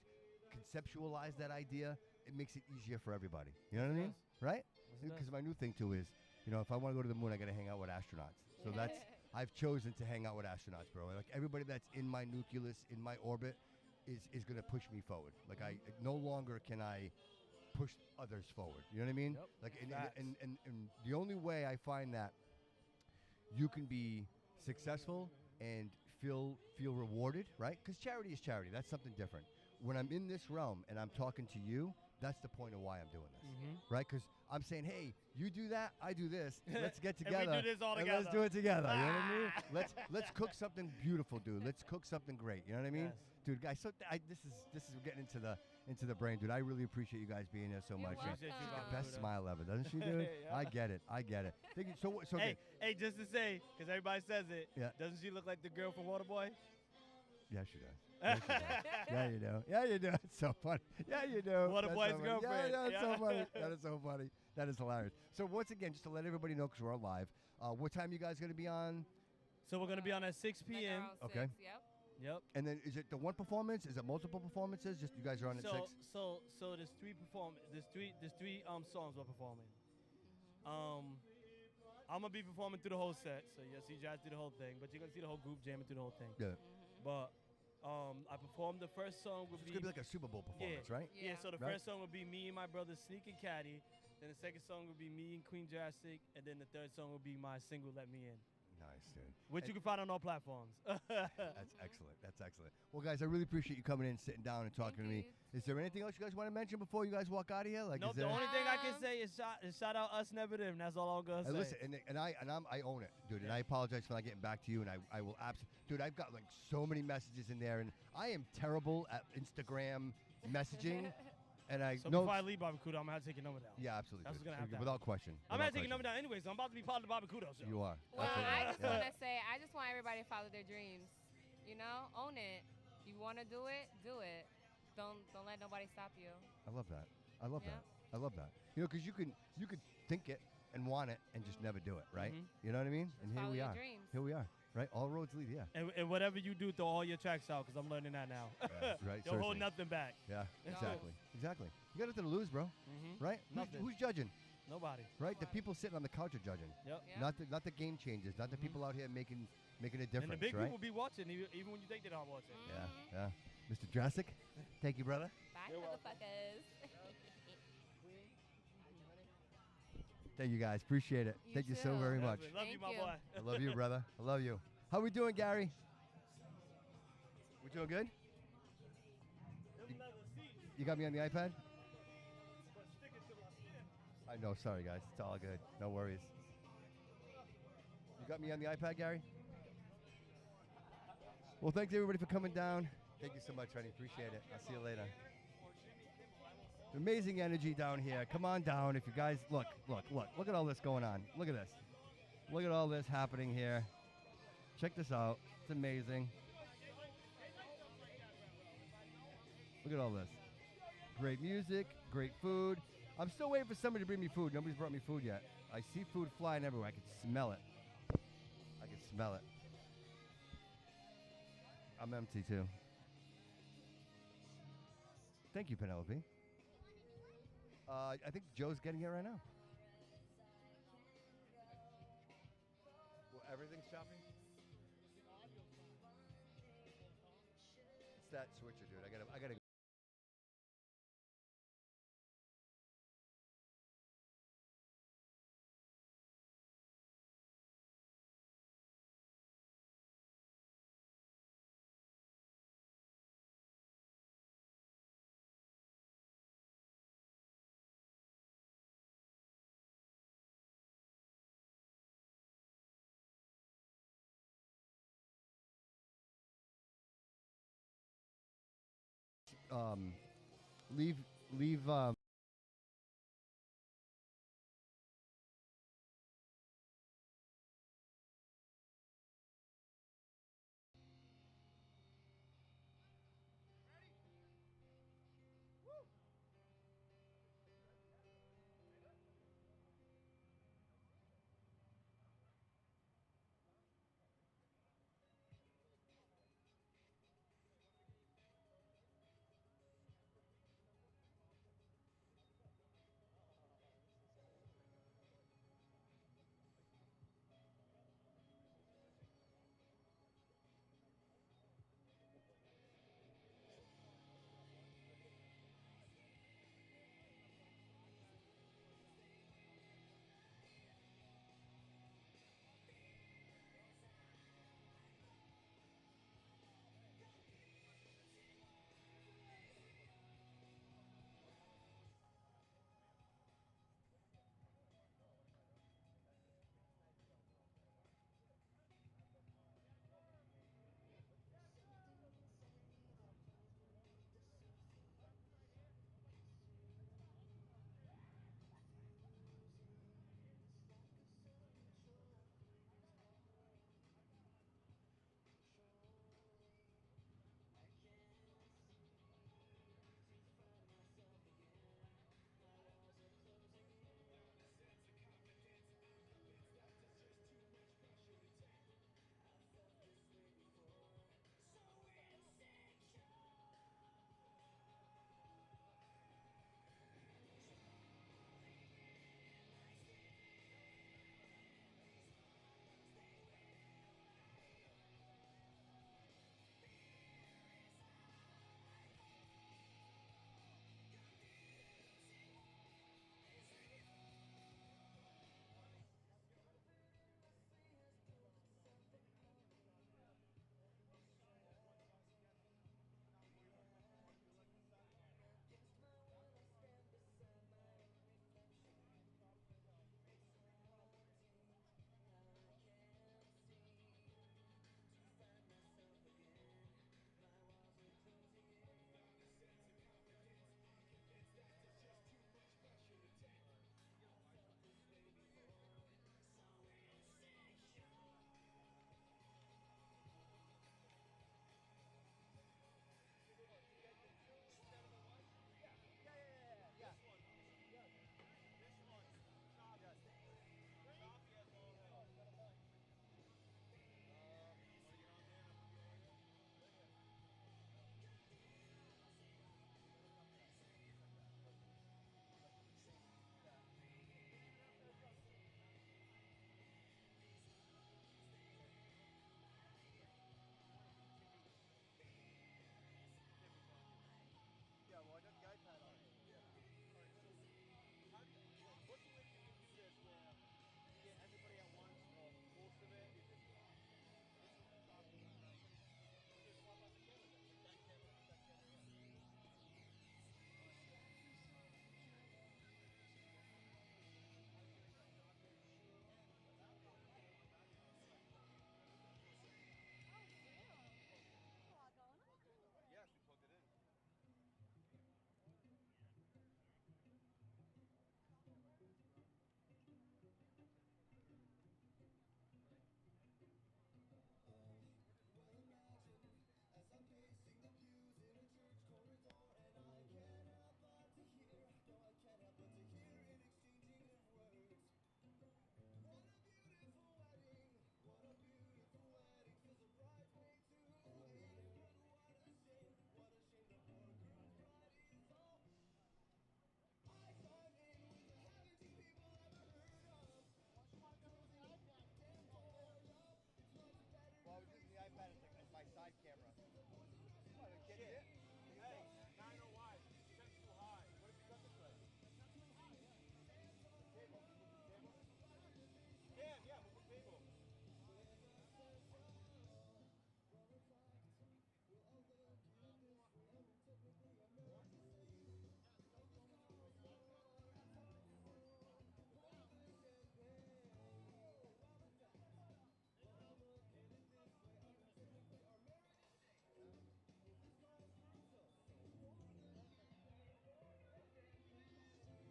Speaker 1: conceptualize that idea, it makes it easier for everybody. You know what I mean?
Speaker 3: Yes.
Speaker 1: Right?
Speaker 3: Yes, it does.
Speaker 1: Because my new thing too is, if I want to go to the moon, I got to hang out with astronauts. So I've chosen to hang out with astronauts, bro. Like everybody that's in my nucleus, in my orbit, is going to push me forward. Like I no longer can I push others forward. You know what I mean?
Speaker 3: Yep.
Speaker 1: Like
Speaker 3: Facts.
Speaker 1: and the only way I find that you can be successful and feel rewarded, right? Because charity is charity. That's something different. When I'm in this realm and I'm talking to you, that's the point of why I'm doing this,
Speaker 3: Mhm.
Speaker 1: right? Because I'm saying, hey, you do that, I do this. Let's get
Speaker 3: And we
Speaker 1: together.
Speaker 3: do this all
Speaker 1: and
Speaker 3: together.
Speaker 1: let's do it together. You know what I mean? Let's cook something beautiful, dude. Let's cook something great. You know what I mean?
Speaker 3: Yes.
Speaker 1: Dude, guys, this is getting into the brain, dude. I really appreciate you guys being here so
Speaker 4: You're
Speaker 1: much.
Speaker 3: Appreciate you,
Speaker 4: welcome.
Speaker 3: Bobby
Speaker 1: Best
Speaker 3: Couto.
Speaker 1: smile ever, doesn't she, dude?
Speaker 3: Yeah.
Speaker 1: I get it. Thank you. So
Speaker 3: Hey, just to say, because everybody says it,
Speaker 1: Yeah.
Speaker 3: doesn't she look like the girl from Waterboy?
Speaker 1: Yeah, she does. Yeah, she does. Yeah, you do. Yeah, you do. It's so funny. Yeah, you do.
Speaker 3: What a
Speaker 1: That's
Speaker 3: boy's
Speaker 1: so funny.
Speaker 3: girlfriend.
Speaker 1: Yeah, that's so
Speaker 3: Yeah.
Speaker 1: funny. That is so funny. That is hilarious. So once again, just to let everybody know, because we're on live, what time you guys going to be on?
Speaker 3: So we're gonna be on at 6
Speaker 4: Like
Speaker 3: p.m.
Speaker 4: around
Speaker 1: Okay.
Speaker 4: 6, Yep.
Speaker 3: Yep.
Speaker 1: And then is it the one performance? Is it multiple performances? Just you guys are on at 6?
Speaker 3: So there's three songs we're performing. I'm gonna be performing through the whole set, so you'll see Jazz do the whole thing, but you're gonna see the whole group jamming through the whole thing.
Speaker 1: Yeah.
Speaker 3: But I performed the first song
Speaker 1: So
Speaker 3: would
Speaker 1: it's going to be like a Super Bowl performance, right?
Speaker 3: Yeah, so the
Speaker 1: Right.
Speaker 3: first song would be me and my brother Sneak and Caddy Then the second song will be me and Queen Jurassic, and then the third song will be my single "Let Me In,"
Speaker 1: Nice, dude.
Speaker 3: which you can find on all platforms.
Speaker 1: That's excellent. That's excellent. Well, guys, I really appreciate you coming in, sitting down, and talking to me. Is there anything else you guys want to mention before you guys walk out of here? Like,
Speaker 3: Nope.
Speaker 1: is
Speaker 3: The
Speaker 1: there?
Speaker 3: only thing I can say is shout out us, never them. That's all I'm gonna say.
Speaker 1: Listen, I own it, dude, and I apologize for not getting back to you, and I will absolutely, dude. I've got like so many messages in there, and I am terrible at Instagram messaging, and I
Speaker 3: So
Speaker 1: know.
Speaker 3: before I leave Bobby Couto, I'm gonna have to take your number down.
Speaker 1: Yeah, absolutely.
Speaker 3: That's
Speaker 1: dude.
Speaker 3: what's gonna have to
Speaker 1: Without question.
Speaker 3: I'm
Speaker 1: Without
Speaker 3: gonna take your number
Speaker 1: question.
Speaker 3: down anyways. So I'm about to be part of the Bobby Couto Show.
Speaker 1: You are.
Speaker 4: Well,
Speaker 1: Absolutely.
Speaker 4: I just
Speaker 1: Yeah.
Speaker 4: want to say, I just want everybody to follow their dreams. You know, own it. You want to do it, do it. Don't let nobody stop you.
Speaker 1: I love that. I love
Speaker 4: Yeah.
Speaker 1: that. I love that. You know, because you could think it and want it and just never do it, right?
Speaker 3: Mhm.
Speaker 1: You know what I mean? And here
Speaker 4: Follow
Speaker 1: we
Speaker 4: your
Speaker 1: are.
Speaker 4: dreams.
Speaker 1: Here we are. Right? All roads lead. Yeah.
Speaker 3: And whatever you do, throw all your tracks out, because I'm learning that now.
Speaker 1: Yeah, right.
Speaker 3: Don't hold
Speaker 1: seriously.
Speaker 3: nothing back.
Speaker 1: Yeah.
Speaker 4: No.
Speaker 1: Exactly. Exactly. You got nothing to lose, bro.
Speaker 3: Mm-hmm.
Speaker 1: Right?
Speaker 3: Nothing.
Speaker 1: Who's judging?
Speaker 3: Nobody.
Speaker 1: Right? The people sitting on the couch are judging.
Speaker 3: Yep.
Speaker 4: Yeah.
Speaker 1: Not the game changers. Not the
Speaker 3: Mhm.
Speaker 1: people out here making a difference.
Speaker 3: And the big
Speaker 1: right?
Speaker 3: people be watching, even when you think they're not watching.
Speaker 1: Yeah.
Speaker 4: Mhm.
Speaker 1: Yeah. Mr. Jurassic, thank you, brother.
Speaker 4: Bye,
Speaker 3: You're welcome.
Speaker 4: motherfuckers.
Speaker 1: Thank you, guys. Appreciate it.
Speaker 4: You
Speaker 1: Thank you so
Speaker 4: too.
Speaker 1: very much.
Speaker 3: Love you,
Speaker 4: Thank
Speaker 3: my
Speaker 4: you.
Speaker 3: boy.
Speaker 1: I love you, brother. I love you. How we doing, Gary? We doing good? You got me on the iPad? I know. Sorry, guys. It's all good. No worries. You got me on the iPad, Gary? Well, thanks everybody for coming down. Thank you so much, honey. Appreciate it. I'll see you later. Amazing energy down here. Come on down. If you guys look at all this going on. Look at this. Look at all this happening here. Check this out. It's amazing. Look at all this. Great music, great food. I'm still waiting for somebody to bring me food. Nobody's brought me food yet. I see food flying everywhere. I can smell it. I can smell it. I'm empty too. Thank you, Penelope. I think Joe's getting it right now. Well, everything's choppy? It's that switcher, dude. I gotta leave Can you
Speaker 2: Shit.
Speaker 1: hear?
Speaker 2: Hey, now I know why. Set's too high.
Speaker 1: What if you cut this way? The table. Can you move the table?
Speaker 2: Can, yeah, move the table.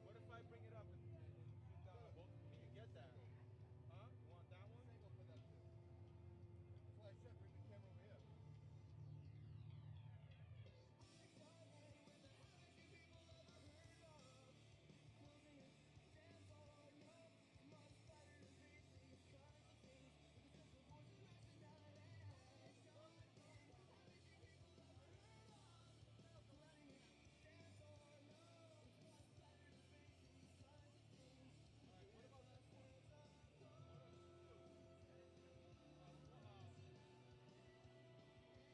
Speaker 2: What if I bring it up and shoot down on both? Can you get that?
Speaker 1: Angle.
Speaker 2: Huh? You want that one?
Speaker 1: This angle for that too. That's why I said bring the camera over here.
Speaker 2: All right, what about this one? One, two, three. I think I get this with this. What if I go high and down with I guess center? We got F and a Bobby, like no locals. That's it. It's just gonna there, right? Oh wait, that might be good. Perfect. Okay. You want to do iPad stuff? No, right? You just put it on and hey, I gotta go. Is that guy gonna go on?
Speaker 1: Who?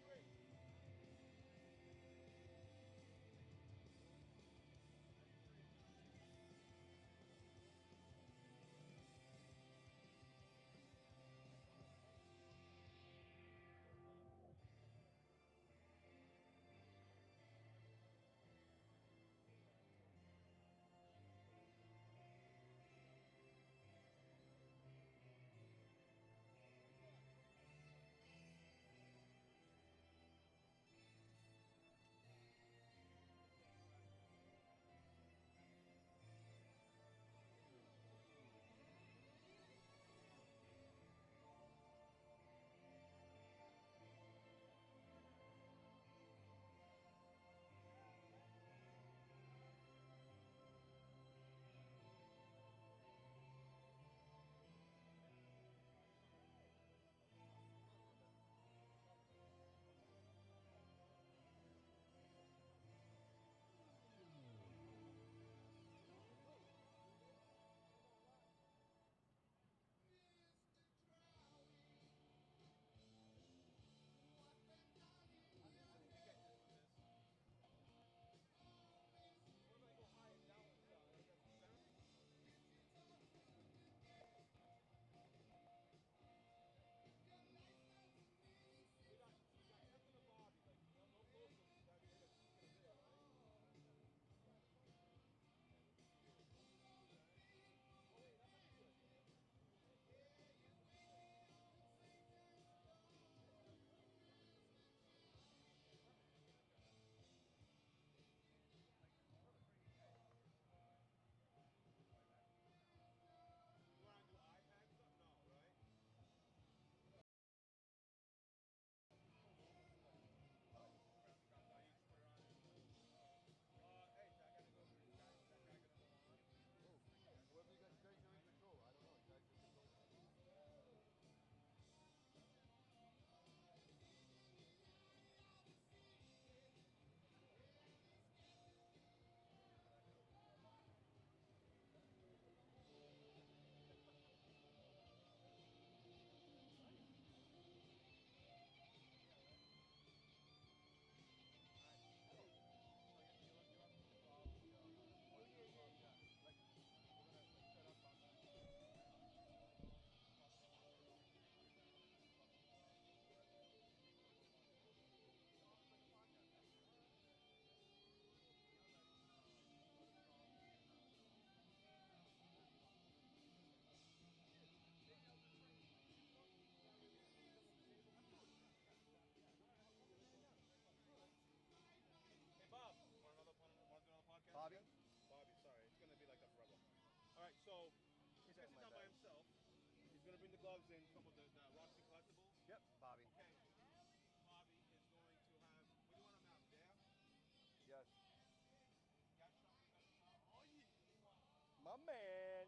Speaker 1: Whoever you guys are in control. I don't know. You guys are in control. Oh yeah. Like we're gonna like set up on the. Oh, it's like a podcast now. All right. Y'all ready? Start us off. Hey, I was just trying to talk to you about some of the table. Absolutely. Yeah. All right, I'll come in right now. Absolutely.
Speaker 2: Hey Bob, want to do another podcast
Speaker 1: Bobby?
Speaker 2: again? Bobby, sorry, it's gonna be like that forever. All right, so
Speaker 1: Keep
Speaker 2: since
Speaker 1: that in
Speaker 2: he's
Speaker 1: my
Speaker 2: not by
Speaker 1: bag.
Speaker 2: himself, he's gonna bring the gloves in. Talking about the Roxy collectibles.
Speaker 1: Yep, Bobby.
Speaker 2: Okay, Bobby is going to have. What do you want him to have? There?
Speaker 1: Yes.
Speaker 2: You got shot. You got the shot. Oh yeah.
Speaker 1: My man.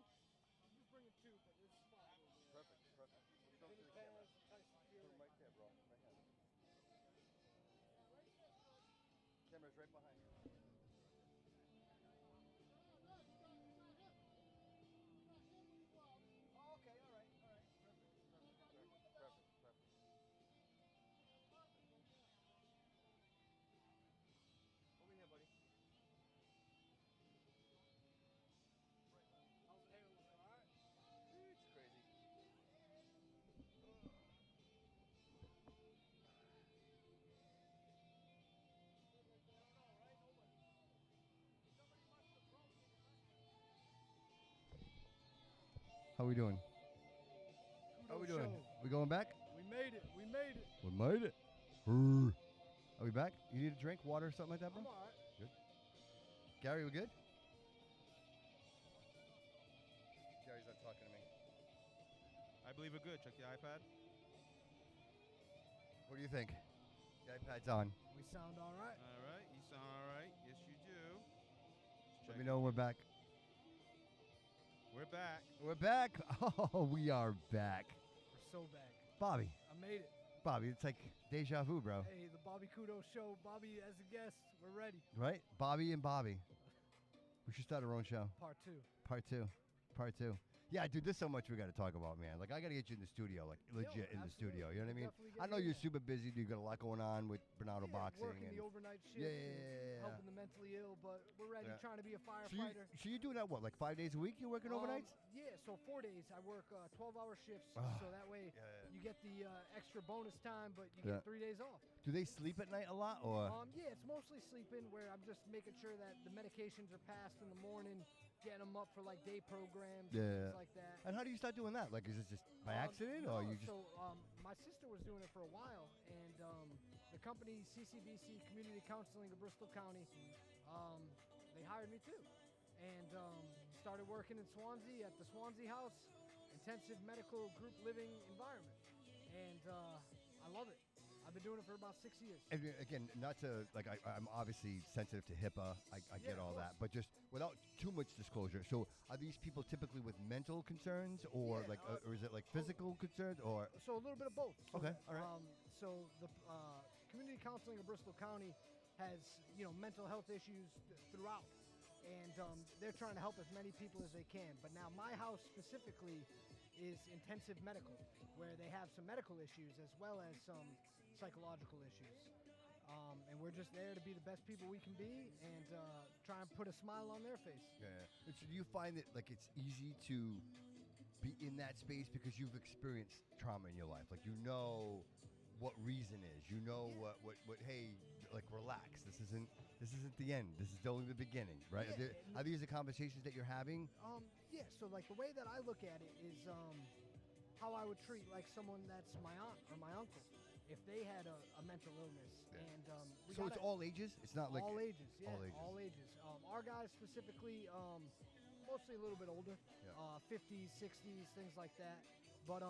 Speaker 5: I'm just bringing two, but there's a spot over there.
Speaker 1: Perfect. Perfect. We'll show them
Speaker 5: Vinny
Speaker 1: to the camera.
Speaker 5: Paz and Tyson
Speaker 1: Put
Speaker 5: Fury.
Speaker 1: them right there, bro. Right here.
Speaker 5: Yeah, right there's good.
Speaker 1: Camera's right behind you.
Speaker 5: No, you got him. You got him with the glove.
Speaker 1: Oh, okay. All right. All right. Perfect. Perfect.
Speaker 5: You got you
Speaker 1: Perfect.
Speaker 5: with the glove.
Speaker 1: Perfect. Perfect.
Speaker 5: Perfect right there.
Speaker 1: How we doing? How
Speaker 2: Couto
Speaker 1: we doing?
Speaker 2: Show.
Speaker 1: We going back?
Speaker 2: We made it. We made it.
Speaker 1: We made it. Brr. Are we back? You need a drink, water, something like that, bro?
Speaker 2: I'm all right.
Speaker 1: Gary, we good? Gary's not talking to me.
Speaker 6: I believe we're good. Check the iPad.
Speaker 1: What do you think? The iPad's on.
Speaker 2: We sound all right.
Speaker 6: All right. You sound all right. Yes, you do.
Speaker 1: Let me know when we're back.
Speaker 6: We're back.
Speaker 1: We're back. Oh, we are back.
Speaker 2: We're so back.
Speaker 1: Bobby.
Speaker 2: I made it.
Speaker 1: Bobby, it's like deja vu, bro.
Speaker 2: Hey, the Bobby Couto Show. Bobby as a guest. We're ready.
Speaker 1: Right? Bobby and Bobby. We should start our own show.
Speaker 2: Part 2.
Speaker 1: Part two. Part two. Yeah, dude, there's so much we got to talk about, man. Like, I got to get you in the studio, like, legit in the studio. You know what I mean? I know you're super busy. You got a lot going on with Bernardo boxing.
Speaker 2: Working
Speaker 1: And
Speaker 2: the overnight shift.
Speaker 1: Yeah.
Speaker 2: Helping the mentally ill, but we're ready.
Speaker 1: Yeah.
Speaker 2: Trying to be a
Speaker 1: so,
Speaker 2: firefighter.
Speaker 1: you doing that, what, like 5 days a week? You're working overnights?
Speaker 2: Yeah, so 4 days. I work 12-hour shifts,
Speaker 1: Ah,
Speaker 2: so that way
Speaker 1: yeah.
Speaker 2: you get the extra bonus time, but you get 3 days off.
Speaker 1: Do they sleep at night a lot, or?
Speaker 2: Yeah, it's mostly sleeping, where I'm just making sure that the medications are passed in the morning, getting them up for like day programs, and
Speaker 1: Yeah.
Speaker 2: things like that.
Speaker 1: And how do you start doing that? Like, is it just by accident,
Speaker 2: no,
Speaker 1: or you just?
Speaker 2: So my sister was doing it for a while, and the company CCBC Community Counseling of Bristol County, they hired me too, and started working in Swansea at the Swansea House Intensive Medical Group Living Environment, and I love it. I've been doing it for about 6 years.
Speaker 1: And again, not to like, I'm obviously sensitive to HIPAA. I get
Speaker 2: of
Speaker 1: all
Speaker 2: course.
Speaker 1: that, but just without too much disclosure. So, are these people typically with mental concerns, or
Speaker 2: Yeah,
Speaker 1: or is it like physical concerns, or?
Speaker 2: So a little bit of both. So,
Speaker 1: Okay, all right.
Speaker 2: So the Community Counseling of Bristol County has mental health issues throughout, and they're trying to help as many people as they can. But now my house specifically is intensive medical, where they have some medical issues as well as some psychological issues. And we're just there to be the best people we can be and try and put a smile on their face.
Speaker 1: Yeah. And so, do you find that like it's easy to be in that space because you've experienced trauma in your life? Like, you know what reason is. You know what. Hey, like, relax. This isn't the end. This is only the beginning, right?
Speaker 2: Yeah,
Speaker 1: Are these the conversations that you're having?
Speaker 2: Yeah. So like the way that I look at it is how I would treat like someone that's my aunt or my uncle if they had a mental illness.
Speaker 1: Yeah.
Speaker 2: And
Speaker 1: So it's all ages. It's not like
Speaker 2: all ages. Yeah,
Speaker 1: all ages.
Speaker 2: Our guys specifically, mostly a little bit older,
Speaker 1: Yeah.
Speaker 2: 50s, 60s, things like that. But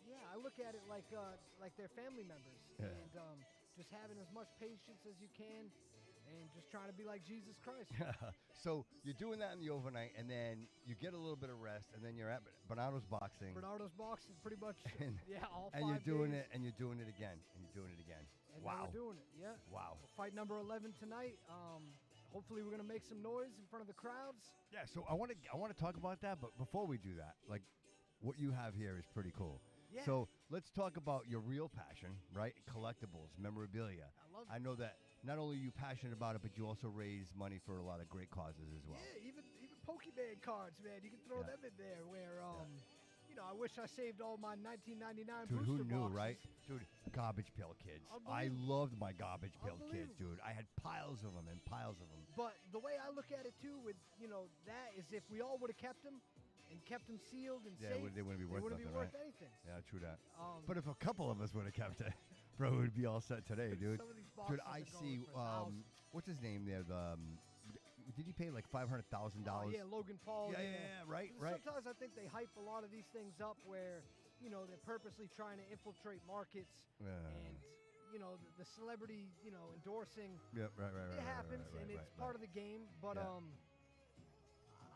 Speaker 2: yeah, I look at it like they're family members,
Speaker 1: Yeah.
Speaker 2: and just having as much patience as you can, and just trying to be like Jesus Christ.
Speaker 1: So you're doing that in the overnight, and then you get a little bit of rest, and then you're at Bernardo's boxing,
Speaker 2: Bernardo's boxing, pretty much.
Speaker 1: And-
Speaker 2: yeah, all 5
Speaker 1: and you're doing
Speaker 2: days,
Speaker 1: it, and you're doing it again, and you're doing it again.
Speaker 2: And
Speaker 1: Wow.
Speaker 2: now we're doing it. Yeah.
Speaker 1: Wow.
Speaker 2: Fight number 11 tonight. Hopefully, we're gonna make some noise in front of the crowds.
Speaker 1: Yeah. So I want to talk about that, but before we do that, like, what you have here is pretty cool.
Speaker 2: Yeah.
Speaker 1: So let's talk about your real passion, right? Collectibles, memorabilia.
Speaker 2: I love
Speaker 1: I know that not only are you passionate about it, but you also raise money for a lot of great causes as well.
Speaker 2: Yeah, even Pokemon cards, man. You can throw
Speaker 1: Yeah.
Speaker 2: them in there. Where I wish I saved all my 1999
Speaker 1: Dude, who
Speaker 2: booster
Speaker 1: knew,
Speaker 2: boxes.
Speaker 1: right? Dude, garbage pail kids. I
Speaker 2: Unbelievable.
Speaker 1: loved my garbage pail kids,
Speaker 2: Unbelievable.
Speaker 1: dude. I had piles of them and piles of them.
Speaker 2: But the way I look at it too, with that is if we all would have kept them and kept them sealed and
Speaker 1: Yeah,
Speaker 2: safe,
Speaker 1: they wouldn't be worth
Speaker 2: wouldn't
Speaker 1: nothing,
Speaker 2: be worth
Speaker 1: right?
Speaker 2: anything.
Speaker 1: Yeah, true that.
Speaker 2: But
Speaker 1: But if a couple of us would have kept it, bro, it would be all set today, dude.
Speaker 2: some of these boxes
Speaker 1: Dude, I
Speaker 2: are
Speaker 1: see.
Speaker 2: going for thousands.
Speaker 1: What's his name there? Did he pay like $500,000?
Speaker 2: Yeah, Logan Paul.
Speaker 1: Yeah, right.
Speaker 2: Sometimes I think they hype a lot of these things up where they're purposely trying to infiltrate markets
Speaker 1: Yeah.
Speaker 2: and the celebrity endorsing.
Speaker 1: Yep, right.
Speaker 2: It happens, and it's part of the game. But
Speaker 1: Yeah.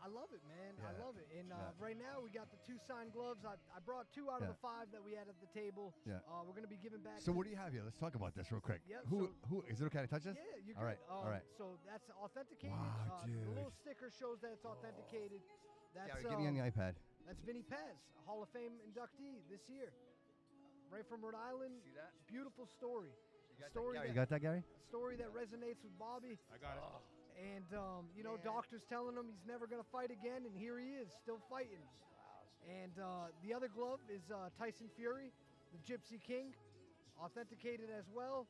Speaker 2: I love it, man. I
Speaker 1: Yeah.
Speaker 2: love it. And
Speaker 1: Yeah.
Speaker 2: right now we got the 2 signed gloves. I brought 2 out of
Speaker 1: Yeah.
Speaker 2: the 5 that we had at the table.
Speaker 1: Yeah.
Speaker 2: We're gonna be giving back.
Speaker 1: So what do you have here? Let's talk about this real quick.
Speaker 2: Yep,
Speaker 1: Who is it okay to touch this?
Speaker 2: Yeah, you're
Speaker 1: All right,
Speaker 2: good.
Speaker 1: all right.
Speaker 2: So that's authenticated.
Speaker 1: Wow,
Speaker 2: The little
Speaker 1: dude.
Speaker 2: sticker shows that it's authenticated. That's
Speaker 1: Gary, get me on the iPad.
Speaker 2: that's Vinny Paz, a Hall of Fame inductee this year. Right from Rhode Island.
Speaker 1: See that?
Speaker 2: Beautiful story.
Speaker 1: Gary, you got that, Gary?
Speaker 2: Story that resonates with Bobby.
Speaker 6: I got it.
Speaker 2: And, doctors telling him he's never going to fight again, and here he is, still fighting. And the other glove is Tyson Fury, the Gypsy King, authenticated as well.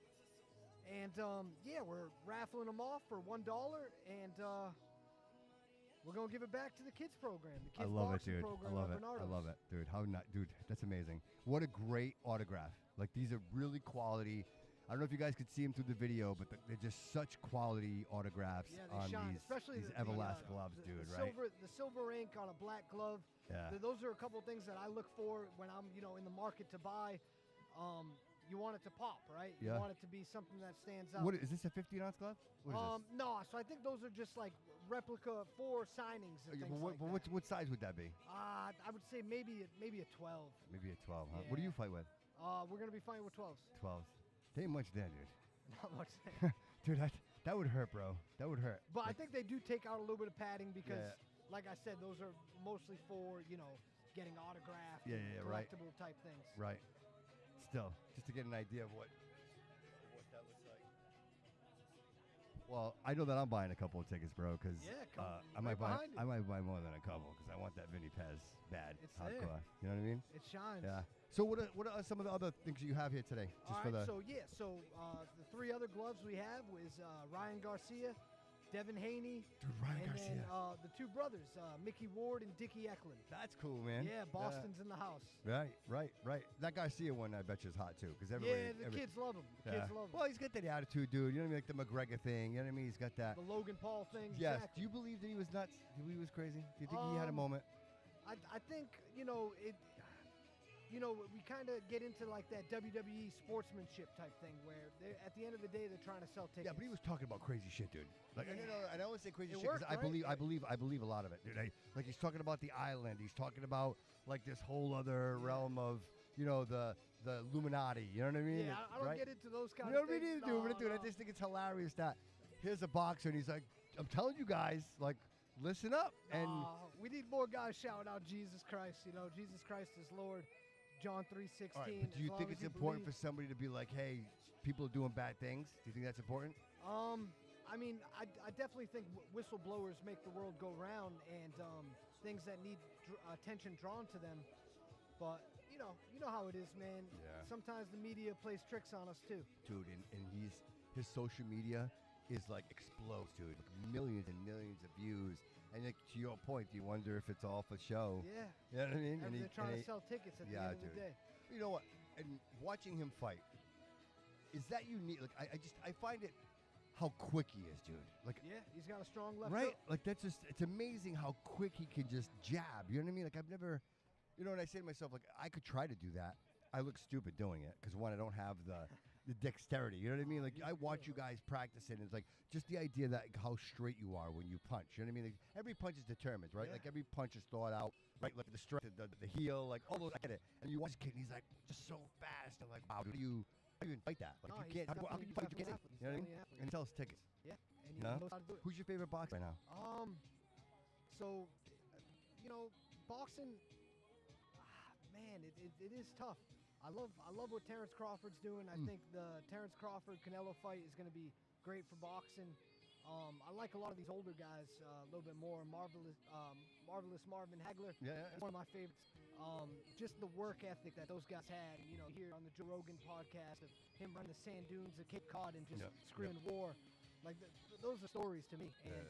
Speaker 2: And, we're raffling them off for $1. And, we're gonna give it back to the kids program, the
Speaker 1: I
Speaker 2: kids
Speaker 1: love it,
Speaker 2: boxing
Speaker 1: dude.
Speaker 2: program.
Speaker 1: I love
Speaker 2: at
Speaker 1: it. I
Speaker 2: Bernardo's.
Speaker 1: love it, dude. Dude, that's amazing. What a great autograph. Like, these are really quality. I don't know if you guys could see them through the video, but they're just such quality autographs
Speaker 2: Yeah,
Speaker 1: on
Speaker 2: they shine,
Speaker 1: these,
Speaker 2: especially
Speaker 1: these
Speaker 2: the
Speaker 1: Everlast gloves,
Speaker 2: the
Speaker 1: dude, right?
Speaker 2: silver ink on a black glove.
Speaker 1: Yeah.
Speaker 2: Those are a couple things that I look for when I'm, in the market to buy. You want it to pop, right?
Speaker 1: Yeah.
Speaker 2: You want it to be something that stands out.
Speaker 1: What is this, a 15-ounce glove? What is this?
Speaker 2: No, so I think those are just like replica for signings and
Speaker 1: Okay,
Speaker 2: things
Speaker 1: but
Speaker 2: like that.
Speaker 1: what size would that be?
Speaker 2: I would say maybe a 12.
Speaker 1: Maybe a 12, huh? What do
Speaker 2: Yeah.
Speaker 1: you fight with?
Speaker 2: We're gonna be fighting with 12s.
Speaker 1: 12s. There ain't much there, dude.
Speaker 2: Not much. There.
Speaker 1: Dude, that would hurt, bro. That would hurt.
Speaker 2: But I
Speaker 1: Like,
Speaker 2: think they do take out a little bit of padding because,
Speaker 1: Yeah.
Speaker 2: like I said, those are mostly for getting autographed,
Speaker 1: Yeah,
Speaker 2: and
Speaker 1: yeah, right.
Speaker 2: collectible type things.
Speaker 1: right. Still, just to get an idea of what that looks like. Well, I know that I'm buying a couple of tickets, bro, because
Speaker 2: Yeah, come
Speaker 1: I might
Speaker 2: right
Speaker 1: buy
Speaker 2: behind you.
Speaker 1: I might buy more than a couple because I want that Vinny Pez bad.
Speaker 2: It's there.
Speaker 1: hardcore. You know what I mean?
Speaker 2: It shines.
Speaker 1: Yeah. So what are some of the other things you have here today? Just
Speaker 2: All
Speaker 1: for
Speaker 2: right,
Speaker 1: the
Speaker 2: the three other gloves we have was Ryan Garcia, Devin Haney,
Speaker 1: dude, Ryan
Speaker 2: and
Speaker 1: Garcia.
Speaker 2: then the two brothers, Mickey Ward and Dickie Eklund.
Speaker 1: That's cool, man.
Speaker 2: Yeah, Boston's in the house.
Speaker 1: Right. That Garcia one, I bet you, is hot too, because
Speaker 2: Yeah, the kids love him. The kids love him.
Speaker 1: Well, he's got that attitude, dude. You know what I mean? Like the McGregor thing. You know what I mean? He's got that.
Speaker 2: The Logan Paul thing.
Speaker 1: Yes.
Speaker 2: Exactly.
Speaker 1: Do you believe that he was nuts? Do you believe he was crazy? Do you think he had a moment?
Speaker 2: I think it. We kind of get into like that WWE sportsmanship type thing where at the end of the day they're trying to sell tickets.
Speaker 1: Yeah, but he was talking about crazy shit, dude. Like,
Speaker 2: Yeah.
Speaker 1: I don't want to say crazy
Speaker 2: It
Speaker 1: shit because
Speaker 2: worked,
Speaker 1: I
Speaker 2: right?
Speaker 1: believe a lot of it, dude. Like he's talking about the island. He's talking about like this whole other realm of the Illuminati. You know what I mean?
Speaker 2: Yeah, I don't
Speaker 1: right?
Speaker 2: get into those kind
Speaker 1: You
Speaker 2: of
Speaker 1: know
Speaker 2: things.
Speaker 1: what I mean, dude? I
Speaker 2: No.
Speaker 1: just think it's hilarious that here's a boxer and he's like, I'm telling you guys, like, listen up. And
Speaker 2: We need more guys shouting out Jesus Christ. Jesus Christ is Lord. John 3:16.
Speaker 1: all right, but do you think it's important for somebody to be like, hey, people are doing bad things? Do you think that's important?
Speaker 2: I mean, I definitely think whistleblowers make the world go round, and things that need attention drawn to them. But you know how it is, man.
Speaker 1: Yeah.
Speaker 2: Sometimes the media plays tricks on us too.
Speaker 1: Dude, and his social media is like explodes, dude. Like millions and millions of views. And like, to your point, you wonder if it's all for show.
Speaker 2: Yeah.
Speaker 1: You know what I mean?
Speaker 2: And they're trying to sell tickets at the end of
Speaker 1: dude.
Speaker 2: the day.
Speaker 1: You know what? And watching him fight, is that unique? Like I find it how quick he is, dude. Like
Speaker 2: Yeah, he's got a strong left
Speaker 1: right?
Speaker 2: hook.
Speaker 1: Like it's amazing how quick he can just jab. You know what I mean? Like I've never, and I say to myself, like I could try to do that. I look stupid doing it because one, I don't have the dexterity. You know what I mean? Like I watch you guys practice it, and it's like just the idea that how straight you are when you punch. You know what I mean? Like, every punch is determined, right?
Speaker 2: Yeah.
Speaker 1: Like every punch is thought out, right? Like the strength, the heel, like all those. I get it. And you watch the kid, and he's like just so fast. And like, wow, dude, how do you even fight that? Like
Speaker 2: No,
Speaker 1: you
Speaker 2: he's
Speaker 1: can't. How can you fight? You
Speaker 2: definitely
Speaker 1: can't.
Speaker 2: an athlete.
Speaker 1: You know what I
Speaker 2: He's
Speaker 1: mean?
Speaker 2: definitely an athlete.
Speaker 1: And he sells tickets.
Speaker 2: Yeah, and he
Speaker 1: You know?
Speaker 2: knows how to do it.
Speaker 1: Who's your favorite boxer right now?
Speaker 2: So, boxing, man, it is tough. I love what Terrence Crawford's doing. I think the Terrence Crawford Canelo fight is going to be great for boxing. I like a lot of these older guys a little bit more. Marvelous Marvin Hagler.
Speaker 1: Yeah.
Speaker 2: Is one of my favorites. Just the work ethic that those guys had. Here on the Joe Rogan podcast of him running the sand dunes of Cape Cod and just screaming war. Like those are stories to me. And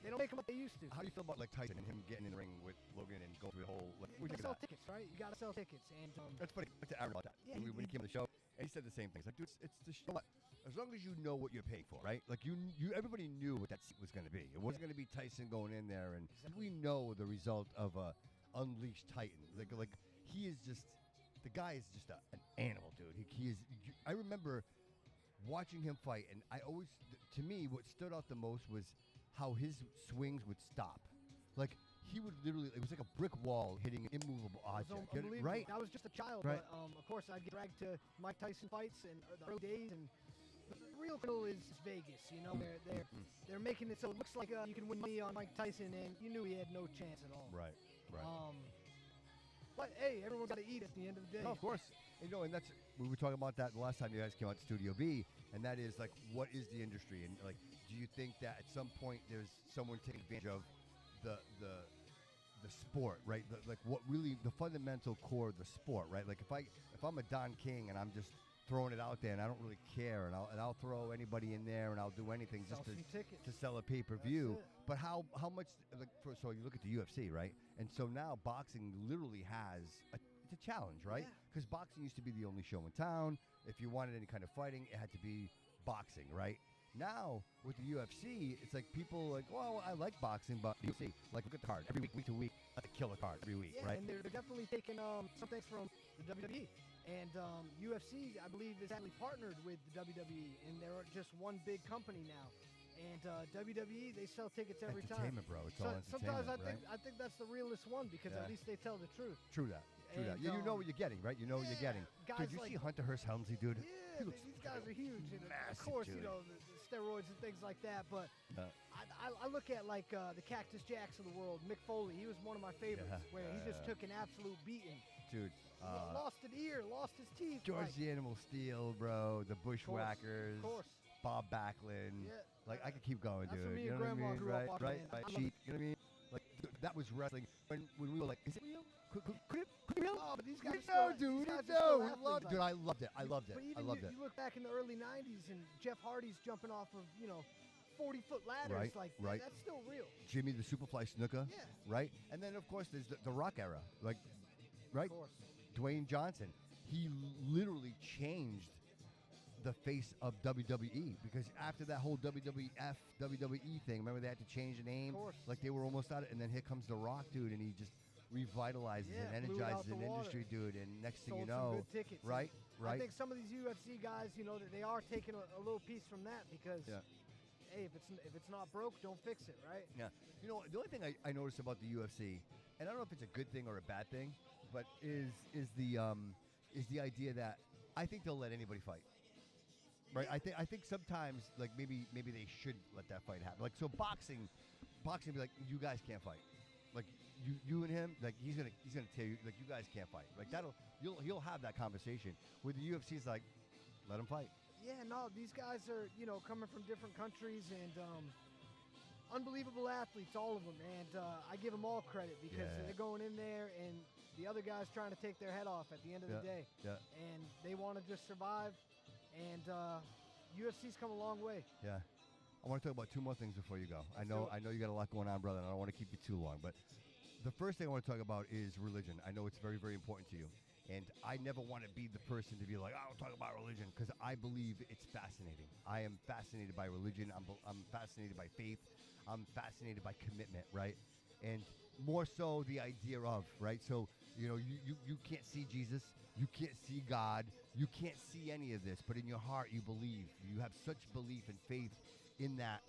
Speaker 2: they don't make them what they used to.
Speaker 1: How do you feel about like Tyson and him getting in the ring with Logan and going through the whole? Like,
Speaker 2: You
Speaker 1: what do you
Speaker 2: gotta
Speaker 1: think of that?
Speaker 2: sell tickets, right? You gotta sell tickets, and
Speaker 1: That's funny. I talked to Aaron about that.
Speaker 2: Yeah,
Speaker 1: when he came on the show, and he said the same thing. He's like, dude, it's the show. As long as you know what you're paying for, right? Like everybody knew what that seat was going to be. It wasn't going to be Tyson going in there, and we know the result of a unleashed Titan. Like he is just the guy is just an animal, dude. He is. I remember watching him fight, and I always, to me, what stood out the most was how his swings would stop. Like he would literally, it was like a brick wall hitting an immovable object.
Speaker 2: unbelievable.
Speaker 1: Right?
Speaker 2: I was just a child,
Speaker 1: Right.
Speaker 2: but of course I'd get dragged to Mike Tyson fights and the early days, and the real deal is Vegas. They're making it so it looks like you can win money on Mike Tyson, and you knew he had no chance at all.
Speaker 1: Right.
Speaker 2: But hey, everyone's got to eat at the end of the day.
Speaker 1: No, of course. And that's we were talking about that the last time you guys came out to Studio B, and that is like, what is the industry, and like, do you think that at some point there's someone taking advantage of the sport, right? Like what really the fundamental core of the sport, right? Like if I'm a Don King and I'm just throwing it out there, and I don't really care, and I'll throw anybody in there, and I'll do anything
Speaker 2: Sell
Speaker 1: just to
Speaker 2: some tickets.
Speaker 1: sell a pay-per-view.
Speaker 2: That's it.
Speaker 1: But how much? Like, so you look at the UFC, right? And so now boxing literally has it's a challenge, right?
Speaker 2: Yeah.
Speaker 1: Because boxing used to be the only show in town. If you wanted any kind of fighting, it had to be boxing, right? Now with the UFC, it's like people like, well, I like boxing, but UFC, like look at the card every week to week, like a killer card every week,
Speaker 2: Yeah,
Speaker 1: right?
Speaker 2: and they're definitely taking some things from the WWE. And UFC, I believe, is actually partnered with the WWE, and they're just one big company now. And WWE, they sell tickets every time.
Speaker 1: Entertainment, bro. It's all
Speaker 2: Sometimes
Speaker 1: entertainment,
Speaker 2: I think that's the realest one because
Speaker 1: Yeah.
Speaker 2: at least they tell the truth.
Speaker 1: True that. True that.
Speaker 2: And,
Speaker 1: Yeah, you know what you're getting, right? You know what you're
Speaker 2: yeah,
Speaker 1: getting.
Speaker 2: guys
Speaker 1: Dude, you
Speaker 2: like-
Speaker 1: see Hunter Hearst Helmsley, dude?
Speaker 2: Yeah,
Speaker 1: He looks
Speaker 2: these guys are huge. And of
Speaker 1: massive,
Speaker 2: course,
Speaker 1: dude.
Speaker 2: you know, the steroids and things like that. But
Speaker 1: Yeah.
Speaker 2: I look at like the Cactus Jacks of the world. Mick Foley, he was one of my favorites,
Speaker 1: Yeah,
Speaker 2: where he just
Speaker 1: yeah.
Speaker 2: took an absolute beating.
Speaker 1: Dude.
Speaker 2: Lost an ear, lost his teeth.
Speaker 1: George
Speaker 2: like,
Speaker 1: the Animal Steel, bro. The Bushwhackers.
Speaker 2: Of course.
Speaker 1: Bob Backlund.
Speaker 2: Yeah.
Speaker 1: Like I could keep going,
Speaker 2: That's
Speaker 1: dude.
Speaker 2: what me
Speaker 1: You know
Speaker 2: and
Speaker 1: what I
Speaker 2: Grandma
Speaker 1: mean?
Speaker 2: grew up
Speaker 1: Right,
Speaker 2: watching,
Speaker 1: right,
Speaker 2: man.
Speaker 1: right.
Speaker 2: I love
Speaker 1: Cheat. You know what I mean? Like that was wrestling when we were like, is it real? Could it be real?
Speaker 2: Oh, but these guys
Speaker 1: No,
Speaker 2: are still,
Speaker 1: dude.
Speaker 2: these guys are
Speaker 1: No,
Speaker 2: still
Speaker 1: we
Speaker 2: athletes,
Speaker 1: loved,
Speaker 2: like-
Speaker 1: dude. I loved it. I loved it.
Speaker 2: But
Speaker 1: I
Speaker 2: even
Speaker 1: loved
Speaker 2: you,
Speaker 1: it.
Speaker 2: you look back in the early '90s, and Jeff Hardy's jumping off of 40-foot ladders.
Speaker 1: Right,
Speaker 2: Like
Speaker 1: right.
Speaker 2: that's still real.
Speaker 1: Jimmy the Superfly Snuka.
Speaker 2: Yeah.
Speaker 1: Right. And then of course there's the Rock era, like, right?
Speaker 2: Of course.
Speaker 1: Dwayne Johnson. He literally changed the face of WWE because after that whole WWF WWE thing, remember they had to change the name?
Speaker 2: Of course.
Speaker 1: Like they were almost out of it, and then here comes The Rock, dude, and he just revitalizes
Speaker 2: Yeah,
Speaker 1: and
Speaker 2: blew it out
Speaker 1: energizes
Speaker 2: the
Speaker 1: an
Speaker 2: water.
Speaker 1: industry, dude. And next thing
Speaker 2: Sold
Speaker 1: you
Speaker 2: some
Speaker 1: know,
Speaker 2: good tickets.
Speaker 1: right,
Speaker 2: I
Speaker 1: right,
Speaker 2: think some of these UFC guys, that they are taking a little piece from that because,
Speaker 1: Yeah.
Speaker 2: hey, if it's not broke, don't fix it, right?
Speaker 1: yeah. You know, the only thing I noticed about the UFC, and I don't know if it's a good thing or a bad thing, but is the idea that I think they'll let anybody fight. Right, I think sometimes like maybe they should let that fight happen. Like so, boxing be like, you guys can't fight. Like you and him, like he's gonna tell you like you guys can't fight. Like you'll have that conversation. With the UFC's like, let them fight.
Speaker 2: Yeah, no, these guys are coming from different countries and unbelievable athletes, all of them, and I give them all credit because
Speaker 1: Yeah.
Speaker 2: they're going in there and the other guy's trying to take their head off at the end of the day,
Speaker 1: Yeah,
Speaker 2: and they want to just survive. And UFC's come a long way.
Speaker 1: yeah. I want to talk about two more things before you go. I
Speaker 2: do
Speaker 1: know you got a lot going on, brother, and I don't want to keep you too long. But the first thing I want to talk about is religion. I know it's very, very important to you. And I never want to be the person to be like, I don't talk about religion, because I believe it's fascinating. I am fascinated by religion. I'm fascinated by faith. I'm fascinated by commitment, right? And more so the idea of, right? So, you can't see Jesus. You can't see God. You can't see any of this, but in your heart you believe. You have such belief and faith in that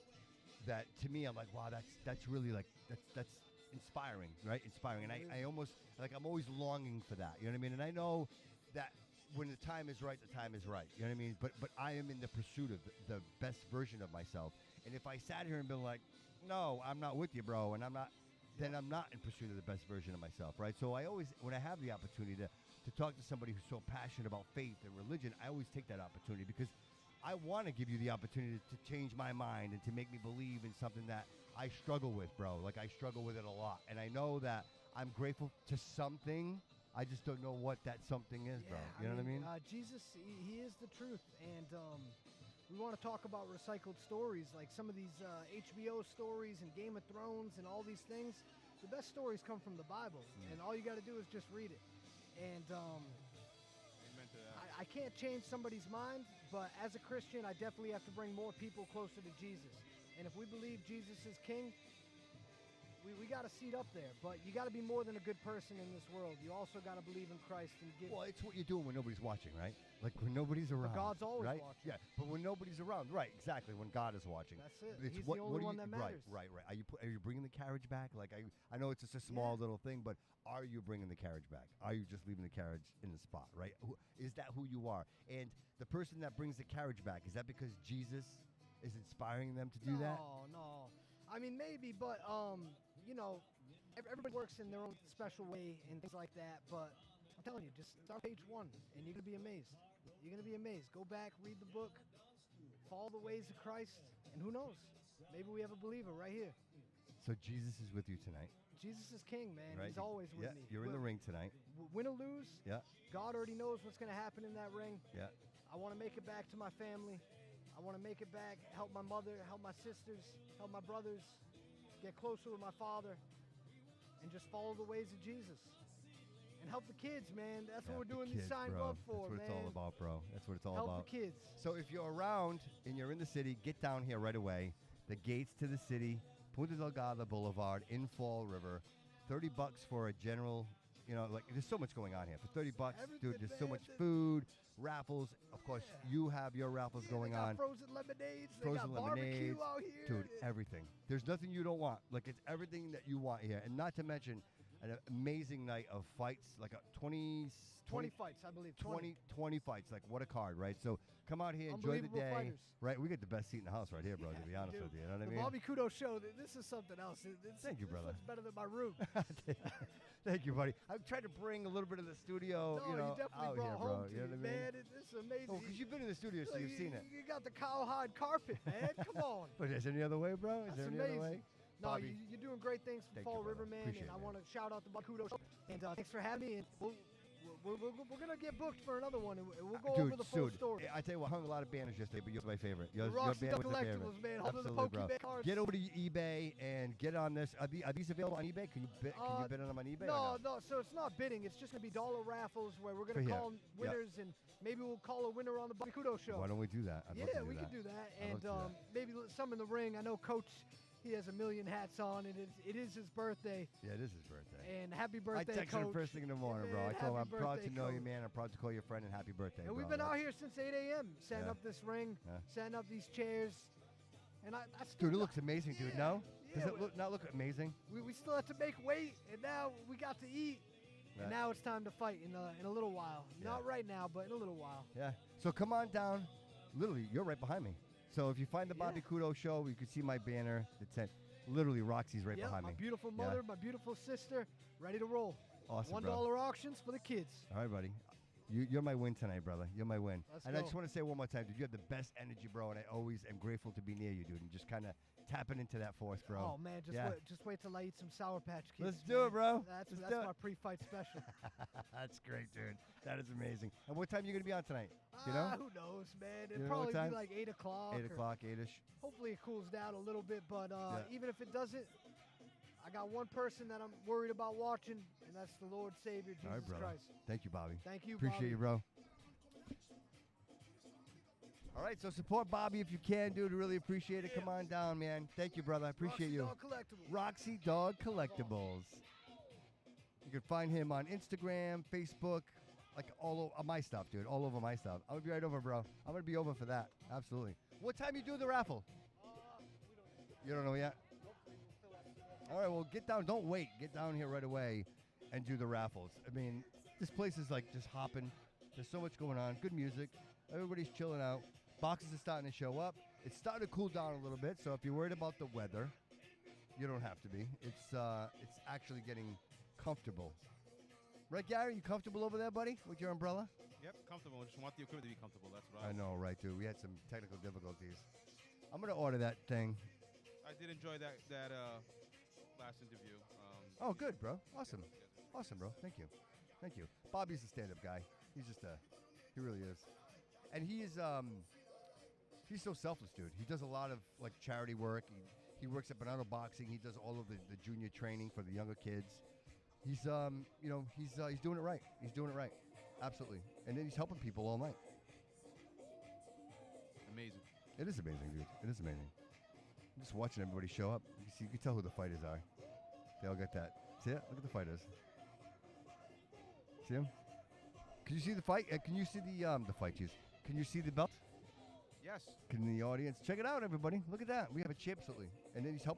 Speaker 1: to me I'm like, wow, that's really like that's inspiring, right? Inspiring. And I almost like I'm always longing for that. You know what I mean? And I know that when the time is right, the time is right. You know what I mean? But I am in the pursuit of the best version of myself. And if I sat here and been like, no, I'm not with you, bro, and I'm not, then I'm not in pursuit of the best version of myself, right? So I always, when I have the opportunity to talk to somebody who's so passionate about faith and religion, I always take that opportunity because I want to give you the opportunity to change my mind and to make me believe in something that I struggle with, bro. Like I struggle with it a lot. And I know that I'm grateful to something. I just don't know what that something is, bro. You know what I mean?
Speaker 2: Jesus, he is the truth. And we want to talk about recycled stories, like some of these HBO stories and Game of Thrones and all these things. The best stories come from the Bible. And all you got to do is just read it. And
Speaker 6: Amen to that.
Speaker 2: I can't change somebody's mind, but as a Christian, I definitely have to bring more people closer to Jesus. And if we believe Jesus is king, we got a seat up there. But you got to be more than a good person in this world. You also got to believe in Christ and give.
Speaker 1: Well, it's what you're doing when nobody's watching, right? Like when nobody's around.
Speaker 2: God's always
Speaker 1: right?
Speaker 2: watching.
Speaker 1: Yeah, but when nobody's around, right? Exactly. When God is watching.
Speaker 2: That's it.
Speaker 1: It's
Speaker 2: He's
Speaker 1: what,
Speaker 2: the
Speaker 1: what
Speaker 2: only
Speaker 1: do
Speaker 2: one
Speaker 1: you,
Speaker 2: that matters.
Speaker 1: Right. Are you bringing the carriage back? Like I know it's just a small little thing, but are you bringing the carriage back? Are you just leaving the carriage in the spot? Right? Is that who you are? And the person that brings the carriage back, is that because Jesus is inspiring them to do that?
Speaker 2: No. I mean, maybe, but everybody works in their own special way and things like that. But I'm telling you, just start page 1, and you're gonna be amazed. You're gonna be amazed. Go back, read the book, follow the ways of Christ, and who knows? Maybe we have a believer right here.
Speaker 1: So Jesus is with you tonight,
Speaker 2: Jesus is king, man.
Speaker 1: right?
Speaker 2: He's always with
Speaker 1: yeah,
Speaker 2: me.
Speaker 1: You're in the ring tonight.
Speaker 2: Win or lose,
Speaker 1: Yeah,
Speaker 2: God already knows what's gonna happen in that ring.
Speaker 1: yeah.
Speaker 2: I want to make it back to my family. I want to make it back, help my mother, help my sisters, help my brothers, get closer with my father, and just follow the ways of Jesus. And help the kids, man. That's what we're doing these sign
Speaker 1: bro.
Speaker 2: up for,
Speaker 1: That's what
Speaker 2: man.
Speaker 1: it's all about, bro. That's what it's all
Speaker 2: Help
Speaker 1: about.
Speaker 2: the kids.
Speaker 1: So if you're around and you're in the city, get down here right away. The gates to the city, Punta Delgada Boulevard in Fall River. $30 for a general, like there's so much going on here. For $30, dude, there's so much food, raffles. Of course, you have your raffles going
Speaker 2: they got
Speaker 1: on.
Speaker 2: frozen lemonades.
Speaker 1: Frozen
Speaker 2: they got
Speaker 1: lemonades,
Speaker 2: barbecue out here.
Speaker 1: dude, everything. There's nothing you don't want. Like, it's everything that you want here. And not to mention an amazing night of fights, like a 20
Speaker 2: fights, I believe.
Speaker 1: 20 fights. Like, what a card, right? So come out here, enjoy the day.
Speaker 2: Fighters.
Speaker 1: Right? We get the best seat in the house right here, bro, to be honest with you. You know what I
Speaker 2: The
Speaker 1: mean?
Speaker 2: Bobby Couto Show, this is something else.
Speaker 1: Thank you, brother.
Speaker 2: It's better than my room.
Speaker 1: Thank you, buddy. I've tried to bring a little bit of the studio,
Speaker 2: you
Speaker 1: out
Speaker 2: definitely brought
Speaker 1: here, bro.
Speaker 2: home to
Speaker 1: You know
Speaker 2: me,
Speaker 1: what I mean?
Speaker 2: man. It's amazing.
Speaker 1: Oh, because you've been in the studio, so you've seen it.
Speaker 2: You got the cowhide carpet, man. Come on.
Speaker 1: But is there any other way, bro? Is
Speaker 2: That's
Speaker 1: there any
Speaker 2: amazing.
Speaker 1: other way?
Speaker 2: No,
Speaker 1: Bobby,
Speaker 2: you're doing great things for
Speaker 1: thank
Speaker 2: Fall
Speaker 1: you,
Speaker 2: River,
Speaker 1: brother.
Speaker 2: man.
Speaker 1: Appreciate
Speaker 2: And I
Speaker 1: it,
Speaker 2: want to shout out the Bobby Couto Show. And thanks for having me. And we're going to get booked for another one. And we'll go over the full story.
Speaker 1: I tell you what, I hung a lot of banners yesterday, but yours was my favorite. Your
Speaker 2: Roxy
Speaker 1: banner was my favorite.
Speaker 2: Collectibles, man. Holding the
Speaker 1: Absolutely, bro.
Speaker 2: Pokeball cards.
Speaker 1: Get over to eBay and get on this. Are these available on eBay? Can you bid on them on eBay?
Speaker 2: No. So it's not bidding. It's just going to be dollar raffles where we're going to call winners, and maybe we'll call a winner on the Bobby Couto Show.
Speaker 1: Why don't we do that?
Speaker 2: We can do that. And maybe some in the ring. I know Coach, he has a million hats on, and it is his birthday.
Speaker 1: Yeah, it is his birthday.
Speaker 2: And happy birthday,
Speaker 1: I texted him
Speaker 2: Coach.
Speaker 1: first thing in the morning, bro. I
Speaker 2: Man,
Speaker 1: told him I'm
Speaker 2: happy
Speaker 1: proud to
Speaker 2: birthday,
Speaker 1: know you,
Speaker 2: Coach.
Speaker 1: man. I'm proud to call you a friend, and happy birthday,
Speaker 2: And
Speaker 1: bro.
Speaker 2: we've been out here since 8 a.m. setting
Speaker 1: Yeah.
Speaker 2: up this ring,
Speaker 1: Yeah.
Speaker 2: setting up these chairs. And I still
Speaker 1: Dude, it looks amazing, dude.
Speaker 2: Yeah,
Speaker 1: No?
Speaker 2: yeah,
Speaker 1: Does it not look amazing?
Speaker 2: we still have to make weight, and now we got to eat.
Speaker 1: Yeah.
Speaker 2: And now it's time to fight in a little while.
Speaker 1: Yeah.
Speaker 2: Not right now, but in a little while.
Speaker 1: Yeah. So come on down. Literally, you're right behind me. So if you find the
Speaker 2: Yeah.
Speaker 1: Bobby Couto Show, you can see my banner. It's at literally Roxy's right behind
Speaker 2: my
Speaker 1: me.
Speaker 2: beautiful mother, my beautiful sister, ready to roll.
Speaker 1: Awesome,
Speaker 2: $1
Speaker 1: bro.
Speaker 2: auctions for the kids.
Speaker 1: All right, buddy. You're my win tonight, brother. You're my win.
Speaker 2: Let's
Speaker 1: and I
Speaker 2: go.
Speaker 1: just want to say one more time, dude, you have the best energy, bro, and I always am grateful to be near you, dude, and just kind of tapping into that force, bro.
Speaker 2: Oh man, just wait till I eat some Sour Patch Kids.
Speaker 1: Let's do it, bro.
Speaker 2: That's
Speaker 1: Let's do it.
Speaker 2: my pre-fight special.
Speaker 1: That's great, dude. That is amazing. And what time are you going to be on tonight? You know?
Speaker 2: Who knows, man?
Speaker 1: You
Speaker 2: It'll
Speaker 1: know what
Speaker 2: probably
Speaker 1: time?
Speaker 2: be like 8 o'clock.
Speaker 1: 8 o'clock, 8-ish.
Speaker 2: Hopefully it cools down a little bit, but
Speaker 1: Yeah.
Speaker 2: even if it doesn't, I got one person that I'm worried about watching, and that's the Lord Savior, Jesus
Speaker 1: All right, brother.
Speaker 2: Christ.
Speaker 1: Thank you, Bobby.
Speaker 2: Thank you,
Speaker 1: Appreciate
Speaker 2: Bobby.
Speaker 1: you, bro. All right, so support Bobby if you can, dude. Really appreciate it.
Speaker 2: Yeah.
Speaker 1: Come on down, man. Thank you, brother. I appreciate
Speaker 2: Roxy
Speaker 1: you.
Speaker 2: Dog Collectibles.
Speaker 1: Roxy Dog Collectibles. You can find him on Instagram, Facebook, like all over my stuff, dude. All over my stuff. I'm gonna be right over, bro. I'm gonna be over for that. Absolutely. What time you do the raffle? You don't know yet? All right, well, get down. Don't wait. Get down here right away and do the raffles. I mean, this place is like just hopping. There's so much going on. Good music. Everybody's chilling out. Boxes are starting to show up. It's starting to cool down a little bit. So if you're worried about the weather, you don't have to be. It's actually getting comfortable. Right, Gary? You comfortable over there, buddy, with your umbrella?
Speaker 6: Yep, comfortable. I just want the equipment to be comfortable. That's what
Speaker 1: I know, right, dude. We had some technical difficulties. I'm gonna order that thing.
Speaker 6: I did enjoy that last interview.
Speaker 1: Oh, good, bro. Awesome, bro. Thank you. Bobby's a stand-up guy. He's just he really is, and he's so selfless, dude. He does a lot of like charity work. He works at Banana Boxing. He does all of the junior training for the younger kids. He's he's doing it right. He's doing it right, absolutely. And then he's helping people all night.
Speaker 6: Amazing.
Speaker 1: It is amazing, dude. It is amazing. I'm just watching everybody show up. You can tell who the fighters are. They all got that. See it? Look at the fighters. See them? Can you see the fight? Can you see the fight, jeez? Can you see the belt?
Speaker 6: Yes.
Speaker 1: Can the audience check it out, everybody? Look at that. We have a champ, absolutely. And then he's helping